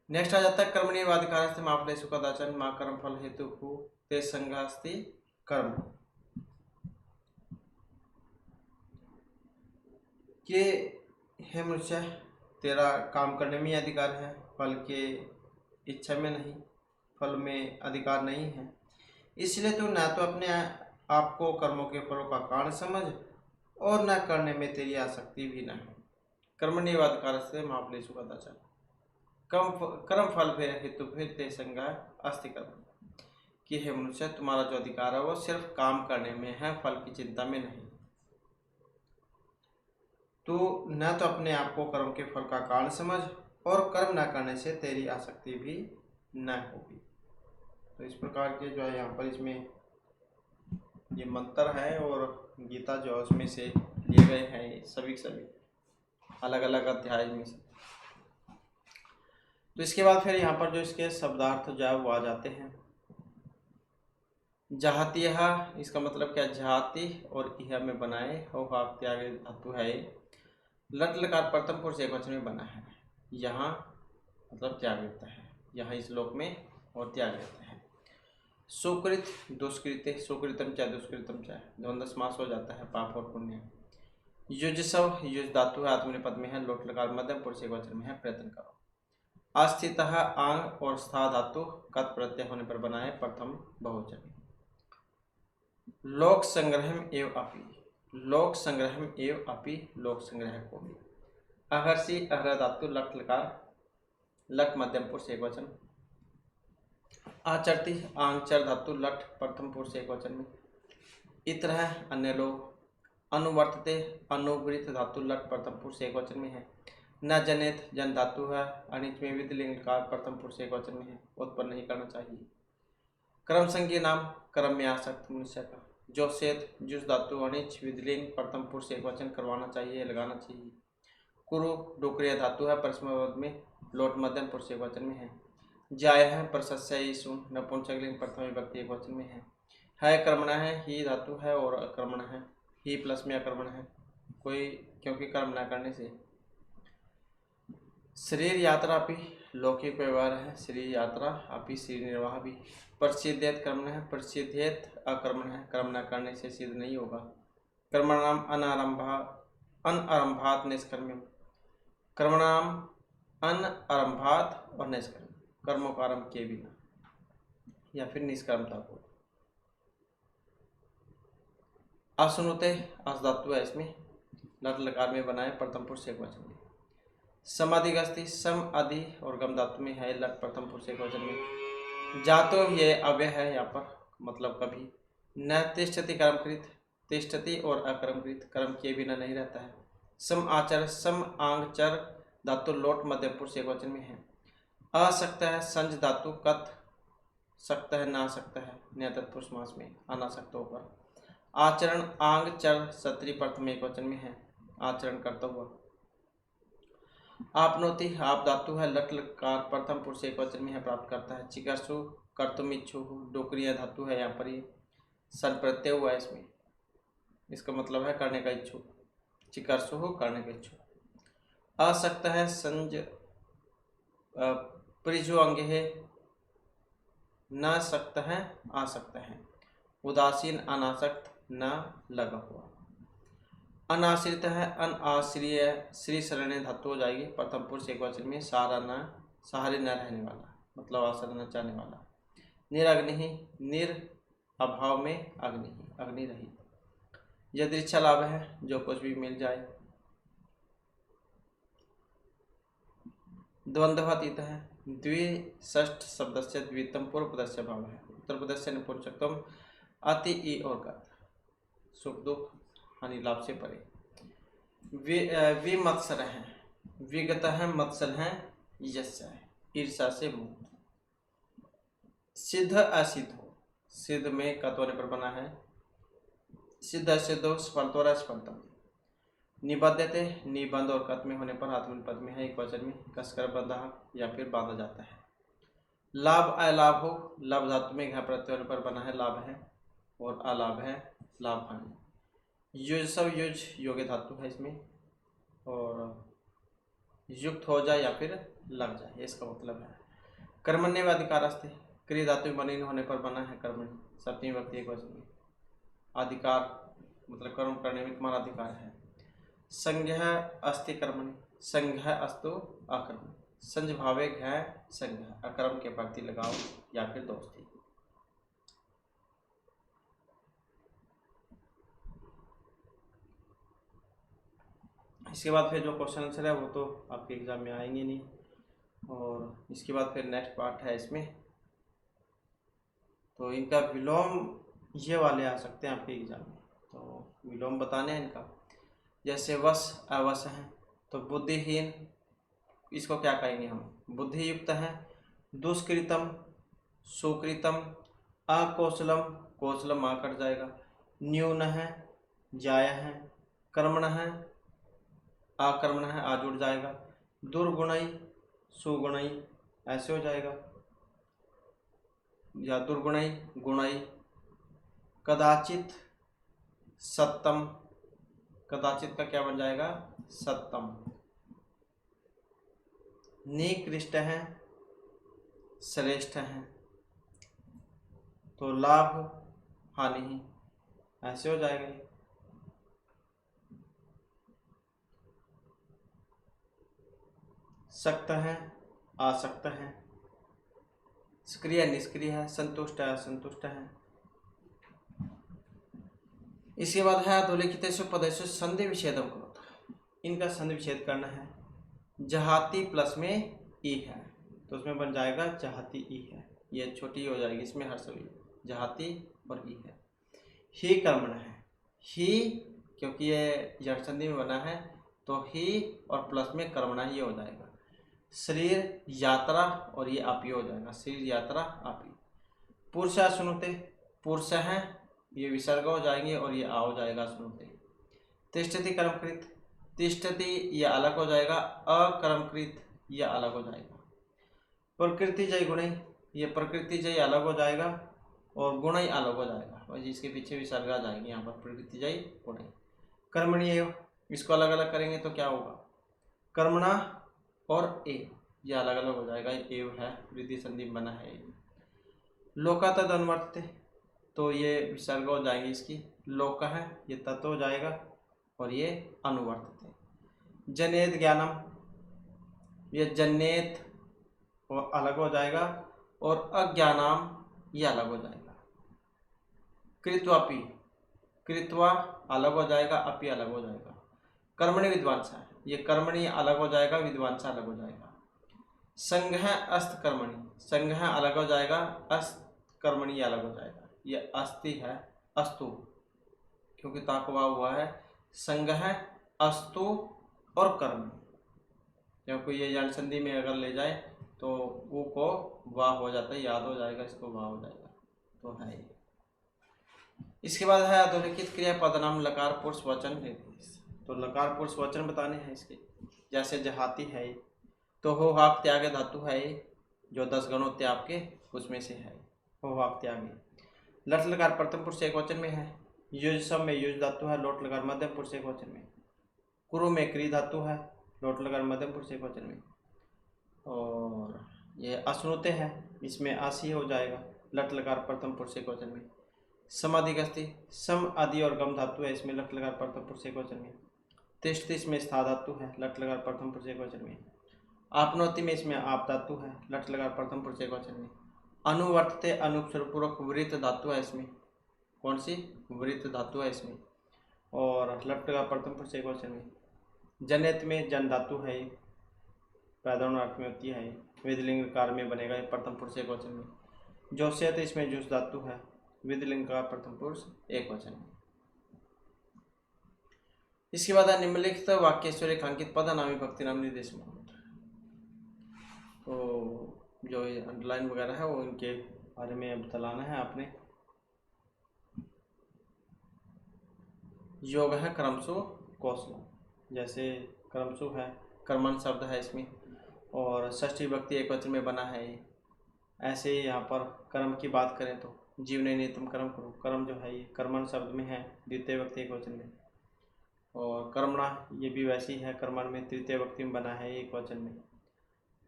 नेक्स्ट आ जाता है कर्मण्येवाधिकारस्ते मा फलेषु कदाचन मा कर्म फल हेतु ते संगास्ति कर्म। कि हे मनुष्य, तेरा काम करने में अधिकार है, फल के इच्छा में नहीं, फल में अधिकार नहीं है। इसलिए तू न तो अपने आप को कर्मों के फलों का कारण समझ और न करने में तेरी आसक्ति भी न है। कर्मण्येवाधिकारस्ते मा फलेषु कदाचन, कर्म फल हेतु फिर ते संगा अस्ति कर्म। कि हे मनुष्य, तुम्हारा जो अधिकार है वो सिर्फ काम करने में है, फल की चिंता में नहीं। तू न तो अपने आप को कर्म के फल का कारण समझ और कर्म न करने से तेरी आसक्ति भी न होगी। तो इस प्रकार के जो है यहाँ पर इसमें ये मंत्र है और गीता जो है उसमें से लिए गए हैं सभी अलग अलग अध्याय में से। तो इसके बाद फिर यहाँ पर जो इसके शब्दार्थ जो है वो आ जाते हैं। जहाती, यह इसका मतलब क्या, जहाती और यह में बनाए हो आप त्याग धातु है। लट लकार प्रथम पुरुष एकवचन में बना है। यहाँ मतलब त्याग देता है, यहाँ इस श्लोक में और त्याग देता है। सुकृत दुष्कृत, सुकृतम चाहे दुष्कृतम चाहे द्वंद्व समास हो जाता है, पाप और पुण्य। युजसव, युज धातु है, आत्मनिपद में है, लोट लकार मध्यम पुरुष एकवचन में है, प्रयत्न करो। अस्थितः आंग और स्था धातु कत प्रत्यय होने पर बना है, प्रथम बहुवचन। लोक संग्रहम एव अपि, लोक संग्रहम एव अपि, लोक संग्रह को भी। अहर्षि, अहर धातु लट लकार, लट मध्यम पुरुष एकवचन। आचरति, आंगचर धातु लट प्रथम पुरुष एकवचन में। इतरह, अन्य लोग। अनुवर्तते, अनुवृत धातु लट प्रथम पुरुष एकवचन में है। न जनेत, जन धातु है, अनिच में विधिलिंग का प्रथम पुरुष एकवचन में है, उत्पन्न नहीं करना चाहिए। कर्म संज्ञा नाम, कर्म में आसक्त मनुष्य का। जो सेत, जुस धातु अनिच विधिलिंग प्रथम पुरुष एकवचन करवाना चाहिए, लगाना चाहिए। कुरु डोकरिया धातु है, परस्मैपद में, लोट मध्यम पुरुष एकवचन में है। जाय है प्रशस्य ईसु नपुंसकलिंग प्रथम विभक्ति एकवचन में है कर्मणा है, ही धातु है और अकर्मण है, ही प्लस में अकर्मण है कोई, क्योंकि कर्म न करने से। शरीर यात्रा भी लौकिक व्यवहार है, शरीर यात्रा अपि शरीर निर्वाह भी। प्रसिद्धेत कर्मण है, प्रसिद्धेत अकर्मण है, कर्म न करने से सिद्ध नहीं होगा। कर्मणाम अनआरंभात निष्कर्म्यम, कर्मणाम अनआरंभात और निष्कर्म, कर्मों का आरंभ किए बिना या फिर निष्कर्मता को। असुनुते अस धातु है इसमें, लट लकार में बनाए प्रथम पुरुष एकवचन में। समाधिगस्ती सम आदि और गम धातु में है, लट प्रथम पुरुष एकवचन में। जातो ये अव्यय है यहाँ पर, मतलब कभी। न तिष्ठति कर्मकृत, तिष्ठति और अकर्मकृत कर्म किए बिना नहीं रहता है। सम आचर सम आंग चर धातु लोट मध्यम पुरुष एकवचन में है। असक्त है संज धातु कत सकता है ना सकता है न्यय तत्पुरुष समास में अनासक्त होकर। आचरण आंग चर सत्री प्रथम एकवचन में है, आचरण करता हुआ। आपनोति आप धातु है, लट लकार प्रथम पुरुष एकवचन में है, प्राप्त करता है। चिकर्षु कर्तुम इच्छु डोकरिया धातु है, यहाँ पर ये सन प्रत्यय हुआ है इसमें, इसका मतलब है करने का इच्छुक। चिकर्षु हो करने का इच्छुक। असक्त है संज प्रिजो अंग है, न सकता है आसक्त है। उदासीन अनासक्त न लगा हुआ। अनाश्रित है अनाश्रिय श्री शरण्य धातु हो जाएगी प्रथम पुरुष एकवचन में, सहारा न सहारे न रहने वाला, मतलब आश्रय न चाहने वाला। निरग्नि निर अभाव में अग्नि, अग्नि रहित। यदृच्छा लाभ है जो कुछ भी मिल जाए। द्वंद्वातीत है, द्विष्ठ शब्द से द्वितम पूर्व पदस्य भाव है। उत्तर पदस्य नपुंसकत्वम अति ई और गत, सुख दुख हानि लाभ से परे। विमत्सर है, विगत है मत्सर है, यश है ईर्षा से मुक्त। सिद्ध असिद्ध हो, सिद्ध में कत होने पर बना है। सिद्ध असिद्ध हो स्पर्ध और अस्पर्धम। निबद्धते निबंध और कत में होने पर आत्मन पद में है, एक वचन में कसकर बंधा या फिर बांधा जाता है। लाभ अलाभ हो, लाभ धातु में घ प्रत्यय होने पर बना है, लाभ है, और अलाभ है लाभ हानि। युज सब युज योग्य धातु है इसमें, और युक्त हो जाए या फिर लग जाए, इसका मतलब है। कर्मण्य व अधिकारस्ते क्रिया धातु में बनी होने पर बना है कर्मण्य, सप्तमी विभक्ति एक वचन में। अधिकार मतलब कर्म करने में तुम्हारा अधिकार है। संज्ञ अस्ति कर्मणि, संज्ञ अस्तु अकर्म। संज भावे घ संज्ञ, अकर्म के प्रति लगाओ या फिर दोस्ती। इसके बाद फिर जो क्वेश्चन आंसर है वो तो आपके एग्जाम में आएंगे नहीं, और इसके बाद फिर नेक्स्ट पार्ट है इसमें, तो इनका विलोम ये वाले आ सकते हैं आपके एग्जाम में, तो विलोम बताने हैं इनका। जैसे वश अवश है, तो बुद्धिहीन इसको क्या कहेंगे हम, बुद्धि युक्त है। दुष्कृतम सुकृतम, अकौशलम कौशलम आ कट जाएगा। न्यून है जाया है। कर्मण है आकर्मण है आ जुड़ जाएगा। दुर्गुणई सुगुणई ऐसे हो जाएगा, या दुर्गुणई गुणई। कदाचित सत्तम, कदाचित का क्या बन जाएगा सत्तम। निकृष्ट है श्रेष्ठ है, तो लाभ हानि ऐसे हो जाएगा। सक्त है आसक्त है। सक्रिय निष्क्रिय है। संतुष्ट है असंतुष्ट है। इसके बाद है अधोलिखितेषु पदेषु संधि विच्छेदम करो, इनका संधि विच्छेद करना है। जहाती प्लस में ई है, तो उसमें बन जाएगा जहाती ई है, ये छोटी हो जाएगी, इसमें हर सभी जहाती और ई है। ही कर्मण है, ही क्योंकि ये जड़ संधि में बना है तो ही और प्लस में कर्मणा ये हो जाएगा। शरीर यात्रा और ये आपी हो जाएगा, शरीर यात्रा आपी। पुरुष सुनुते, पुरुष है ये विसर्ग हो जाएंगे और ये आ हो जाएगा सुनुते। तिष्ठति कर्मकृत, तिष्ठति यह अलग हो जाएगा, अकर्मकृत यह अलग हो जाएगा। प्रकृतिजय गुणई, ये प्रकृतिजय अलग हो जाएगा और गुणई अलग हो जाएगा, और इसके पीछे विसर्ग आ जाएगी यहाँ पर प्रकृतिजय गुणई। कर्मणि एव, इसको अलग अलग करेंगे तो क्या होगा, कर्मणा और एव, ये अलग अलग हो जाएगा, एव है वृद्धि संधि बना है। लोका तद अनुवर्तते, तो ये विसर्ग हो जाएंगे इसकी, लोक है ये तत्व हो जाएगा और ये अनुवर्तते। जनेत ज्ञानम, ये जनेत और अलग हो जाएगा और अज्ञानाम ये अलग हो जाएगा। कृत्वापि, कृत्वा अलग हो जाएगा, अपि अलग हो जाएगा। कर्मणि विद्वांसा, ये कर्मणि अलग हो जाएगा, विद्वांसा अलग हो जाएगा। संघ है अस्त कर्मणि, संघ है अलग हो जाएगा, अस्त कर्मणि अलग हो जाएगा। ये अस्ति है अस्तु, क्योंकि ताकवा हुआ है। संघ है अस्तु और कर्म, क्योंकि ये यण संधि में अगर ले जाए तो वो को वाह हो जाता है, याद हो जाएगा, इसको वाह हो जाएगा, तो है ये। इसके बाद है अधोलिखित क्रिया पदनाम लकार पुरुष वचन निर्देश, तो लकार पुरुष वचन बताने हैं इसके। जैसे जहाती है तो हो हाक त्यागे धातु है, जो 10 गणों त्याग के उसमें से है, हो हाक त्यागे। लट लकार प्रथम पुरुष एक वचन में है। युज सब में युज धातु है, लोट लकार मध्यम पुरुष एक वचन में। कुरु में क्री धातु है, लोट लकार मध्यम पुरुष एक वचन में। और ये अश्नुते हैं, इसमें आसी हो जाएगा, लट लकार प्रथम पुरुष एक वचन में। समाधिगस्ती, सम आदि और गम धातु है, इसमें लट लकार प्रथम पुरुष एक वचन में। तिष्ठति इसमें स्था धातु है, लट लकार प्रथम पुरुष एक वचन में। आपनोति में इसमें आप धातु है, लट लकार प्रथम पुरुष एक वचन में। अनुवर्तते अनुस्वरपूर्वक वृत्त धातु है इसमें, कौन सी, वृत्त धातु है इसमें, और लट लकार प्रथम पुरुष एक वचन में। जनित में जन धातु है, पैदावार अर्थ में होती है, विधिलिंग कार में बनेगा, प्रथम पुरुष एक वचन में। जोशियत इसमें जुस धातु है, विधिलिंग का प्रथम पुरुष एक वचन में। इसके बाद निम्नलिखित वाक्य रेखांकित पद नामी भक्ति नाम निर्देश, तो जो ये अंडरलाइन वगैरह है वो इनके बारे में अब बताना है आपने। योग है क्रमशु कौशल, जैसे क्रमशु है कर्मण शब्द है इसमें, और षष्ठी विभक्ति एक वचन में बना है। ऐसे ही यहाँ पर कर्म की बात करें तो जीवने नियतम कर्म करो, कर्म जो है ये कर्मण शब्द में है, द्वितीय विभक्ति एक वचन में। और कर्मणा ये भी वैसी है, कर्मण में तृतीय विभक्ति में बना है एक वचन में।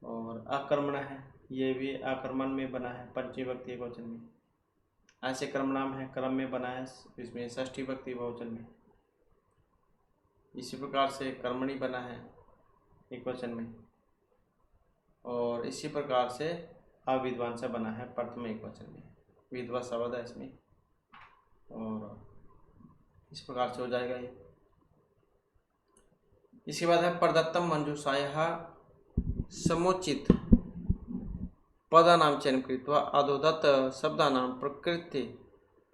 और अकर्मण है, ये भी अकर्मण में बना है, पंचमी विभक्ति एक वचन में। ऐसे कर्मनाम है, कर्म में बना है, इसमें षष्ठी विभक्ति बहुवचन में। इसी प्रकार से कर्मणि बना है एक वचन में, और इसी प्रकार से अविद्वान से बना है प्रथम एक वचन में, विधवा शब्द है इसमें, और इस प्रकार से हो जाएगा ये। इसके बाद है प्रदत्तम मंजूषाया समुचित पदानाम चयन कृत्वा अधोदत्त शब्दानाम प्रकृति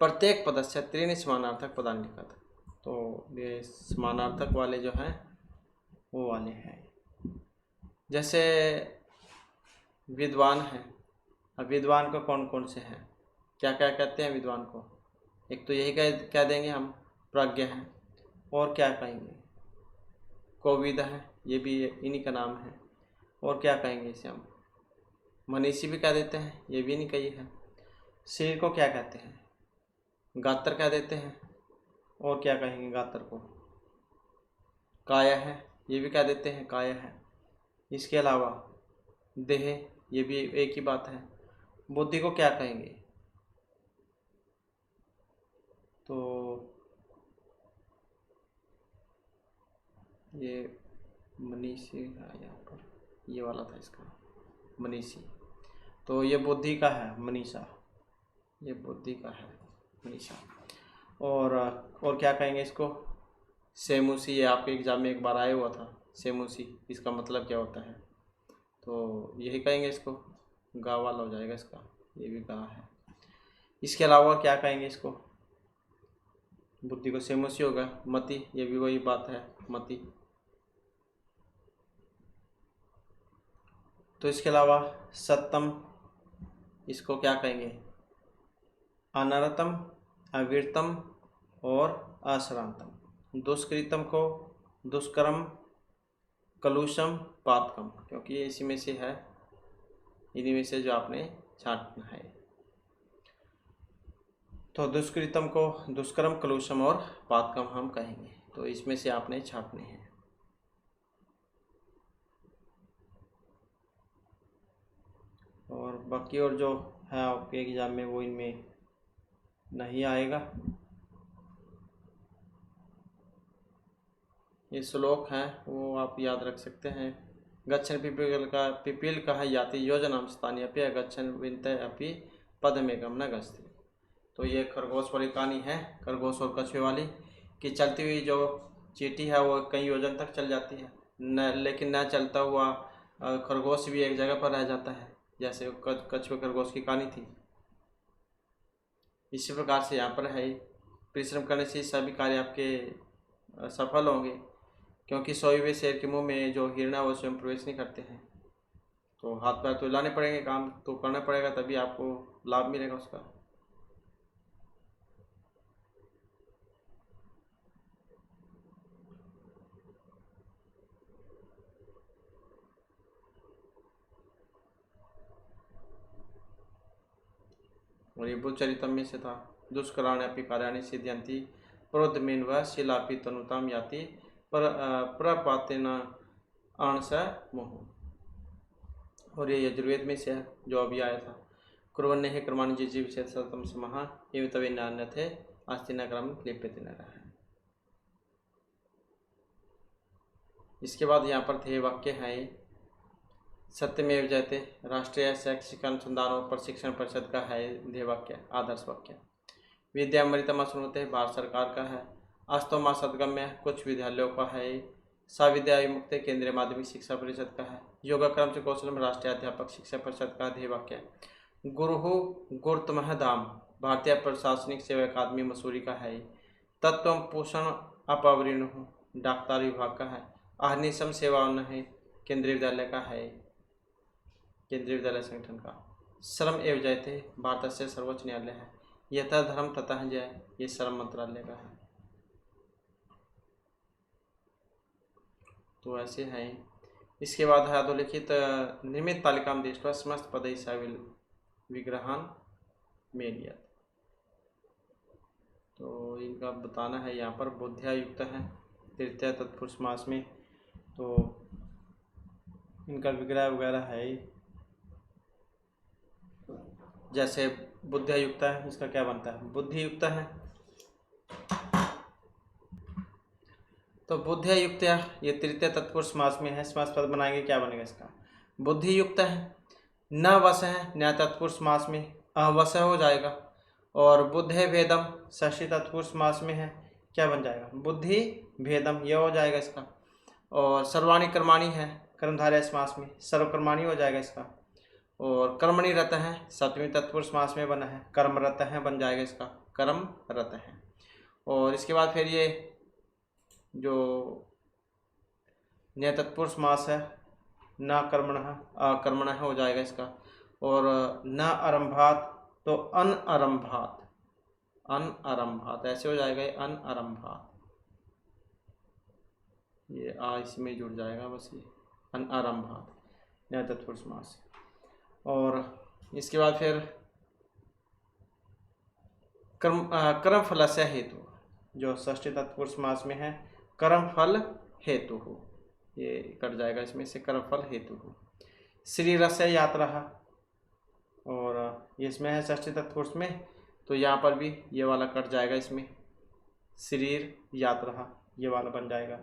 प्रत्येक पदस्य त्रीणि समानार्थक पदानि लिखत, तो ये समानार्थक वाले जो हैं वो वाले हैं। जैसे विद्वान है, अब विद्वान को कौन कौन से हैं, क्या क्या कहते हैं विद्वान को, एक तो यही कह देंगे हम प्राज्ञ हैं, और क्या कहेंगे कोविद है, ये भी इन्हीं का नाम है, और क्या कहेंगे इसे हम मनीषी भी कह देते हैं, ये भी नहीं कही है। शरीर को क्या कहते हैं, गात्र कह देते हैं, और क्या कहेंगे गात्र को, काया है, ये भी कह देते हैं काया है। इसके अलावा देह, ये भी एक ही बात है। बुद्धि को क्या कहेंगे, तो ये मनीषी है, यहाँ पर ये वाला था इसका मनीषी, तो ये बुद्धि का है मनीषा, ये बुद्धि का है मनीषा। और क्या कहेंगे इसको, सेमुसी, ये आपके एग्जाम में एक बार आया हुआ था सेमुसी, इसका मतलब क्या होता है, तो यही कहेंगे इसको, गा वाला हो जाएगा इसका, ये भी गा है। इसके अलावा क्या कहेंगे इसको, बुद्धि को सेमुसी होगा, मति, ये भी वही बात है मति। तो इसके अलावा सत्यम, इसको क्या कहेंगे, अनरतम, अविरतम और अश्रांतम। दुष्कृतम को दुष्कर्म, कलुषम, पातकम, क्योंकि ये इसी में से है, इन्हीं में से जो आपने छांटना है। तो दुष्कृतम को दुष्कर्म, कलुषम और पातकम हम कहेंगे, तो इसमें से आपने छांटने हैं। और बाकी और जो है आपके एग्जाम में वो इनमें नहीं आएगा। ये श्लोक हैं वो आप याद रख सकते हैं। गच्छन पिपील कहा याति योजनाम स्थानीय अपि गच्छन विनते अपि पदमेकम न गच्छति। तो ये खरगोश वाली कहानी है, खरगोश और कछुए वाली, कि चलती हुई जो चींटी है वो कई योजन तक चल जाती है, लेकिन न चलता हुआ खरगोश भी एक जगह पर रह जाता है, जैसे कछुए खरगोश की कहानी थी। इसी प्रकार से यहाँ पर है, परिश्रम करने से सभी कार्य आपके सफल होंगे, क्योंकि सोए हुए शेर के मुंह में जो हिरण है वो स्वयं प्रवेश नहीं करते हैं। तो हाथ पैर तो हिलाने पड़ेंगे, काम तो करना पड़ेगा, तभी आपको लाभ मिलेगा उसका। और ये बुद्धचरितम में से था। दुष्कराण्यपि कार्याणि सिद्ध्यन्ति प्रोद्यमेन व शिलापि तनुताम याति प्रपातेन आणस मोह। और ये यजुर्वेद में से है जो अभी आया था। कुर्वन्ने हे कर्माणि जिजीव शतम समः एवं तवे नान्य थे आस्तिना क्रम लिप्यते न रहा है। इसके बाद यहाँ पर थे वाक्य हैं, सत्यमेव जयते राष्ट्रीय शैक्षिक अनुसंधान और प्रशिक्षण परिषद का है ध्येय वाक्य, आदर्श वाक्य। विद्यामृतम सुनते भारत सरकार का है। अस्तोमा सदगम्य कुछ विद्यालयों का है। साविद्या मुक्त केंद्रीय माध्यमिक शिक्षा परिषद का है। योगाक्रम से कौशलम राष्ट्रीय अध्यापक शिक्षा परिषद का ध्येय वाक्य। गुरु गुरुतमह धाम भारतीय प्रशासनिक सेवा अकादमी मसूरी का है। तत्व पोषण अपवरीण डॉक्टर विभाग का है। अहनिशम सेवा है केंद्रीय विद्यालय का है, केंद्रीय विद्यालय संगठन का। श्रम एवं जयते भारत से सर्वोच्च न्यायालय है। यथा धर्म तथा जय ये श्रम मंत्रालय का है। तो ऐसे हैं। इसके बाद है अधोलिखित निर्मित तालिका में दृष्ट्वा समस्त पदैः विग्रहान मेलियत। तो इनका बताना है यहाँ पर बुद्धिया युक्त है तृतीय तत्पुरुष समास में, तो इनका विग्रह वगैरह है। जैसे बुद्धिया युक्त है, इसका क्या बनता है, बुद्धि युक्त है। तो बुद्धिया युक्त ये तृतीय तत्पुरुष समास में है, समास पद बनाएंगे, क्या बनेगा इसका, बुद्धि युक्त है। न वश है न्याय तत्पुरुष समास में अवश हो जाएगा। और बुद्धे भेदम षष्ठी तत्पुरुष समास में है, क्या बन जाएगा, बुद्धि भेदम, यह हो जाएगा इसका। और सर्वाणी कर्माणी है कर्मधारय समास में, सर्वकर्माणी हो जाएगा इसका। और कर्मणि रत है सप्तमी तत्पुरुष समास में बना है, कर्मरत है बन जाएगा इसका, कर्मरत है। और इसके बाद फिर ये जो न्याय तत्पुरुष समास है न कर्मणः अकर्मणः हो जाएगा इसका। और न आरंभात तो अनआरंभात, अनआरंभात ऐसे हो जाएगा, अनआरंभात, ये आ इसमें जुड़ जाएगा बस, ये अनआरंभात न्याय तत्पुरुष समास। और इसके बाद फिर कर्म फल से हेतु जो षष्ठी तत्पुरुष समास में है, कर्म फल हेतु हो, ये कट जाएगा इसमें से, कर्म फल हेतु हो। श्री रस यात्रा, और इसमें है षष्ठी तत्पुरुष में, तो यहाँ पर भी ये वाला कट जाएगा इसमें, शरीर यात्रा ये वाला बन जाएगा।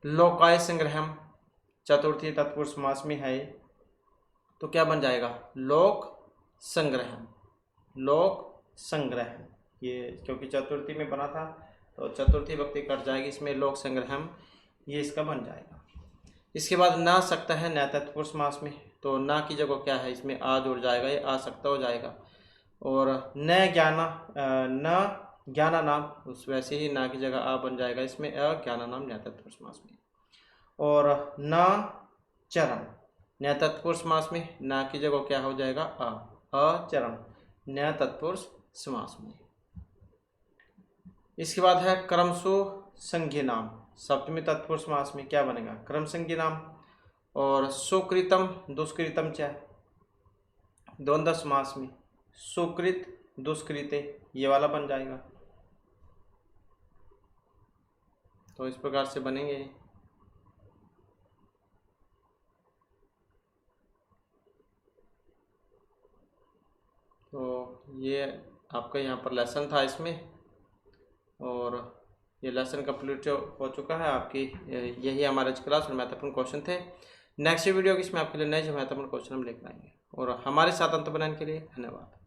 लोकाय संग्रहम चतुर्थी तत्पुरुष समास में है, तो क्या बन जाएगा, लोक संग्रह, लोक संग्रह, ये क्योंकि चतुर्थी में बना था तो चतुर्थी व्यक्ति कट जाएगी इसमें, लोक संग्रहम ये इसका बन जाएगा। इसके बाद ना सकता है न्याय तत्पुरुष समास में, तो ना की जगह क्या है इसमें आ जुड़ जाएगा, ये आ सकता हो जाएगा। और न ज्ञाना न ज्ञाना नाम, उस वैसे ही ना की जगह आ बन जाएगा इसमें, अज्ञाना नाम न्याय तत्पुरुष समास में। और न चरण न्याय तत्पुरुष समास में, ना की जगह क्या हो जाएगा, अचरण न्याय तत्पुरुष समास में। इसके बाद है क्रमशु संज्ञा नाम सप्तमी तत्पुरुष समास में, क्या बनेगा, क्रम संज्ञा नाम। और सुकृतम दुष्कृतम च द्वंद्व समास में सुकृत दुष्कृते ये वाला बन जाएगा। तो इस प्रकार से बनेंगे। तो ये आपका यहाँ पर लेसन था इसमें, और ये लेसन कंप्लीट हो चुका है आपकी। यही हमारे क्लास और महत्वपूर्ण क्वेश्चन थे। नेक्स्ट वीडियो की इसमें आपके लिए नए जो महत्वपूर्ण क्वेश्चन हम लेकर आएंगे। और हमारे साथ अंत बनाने के लिए धन्यवाद।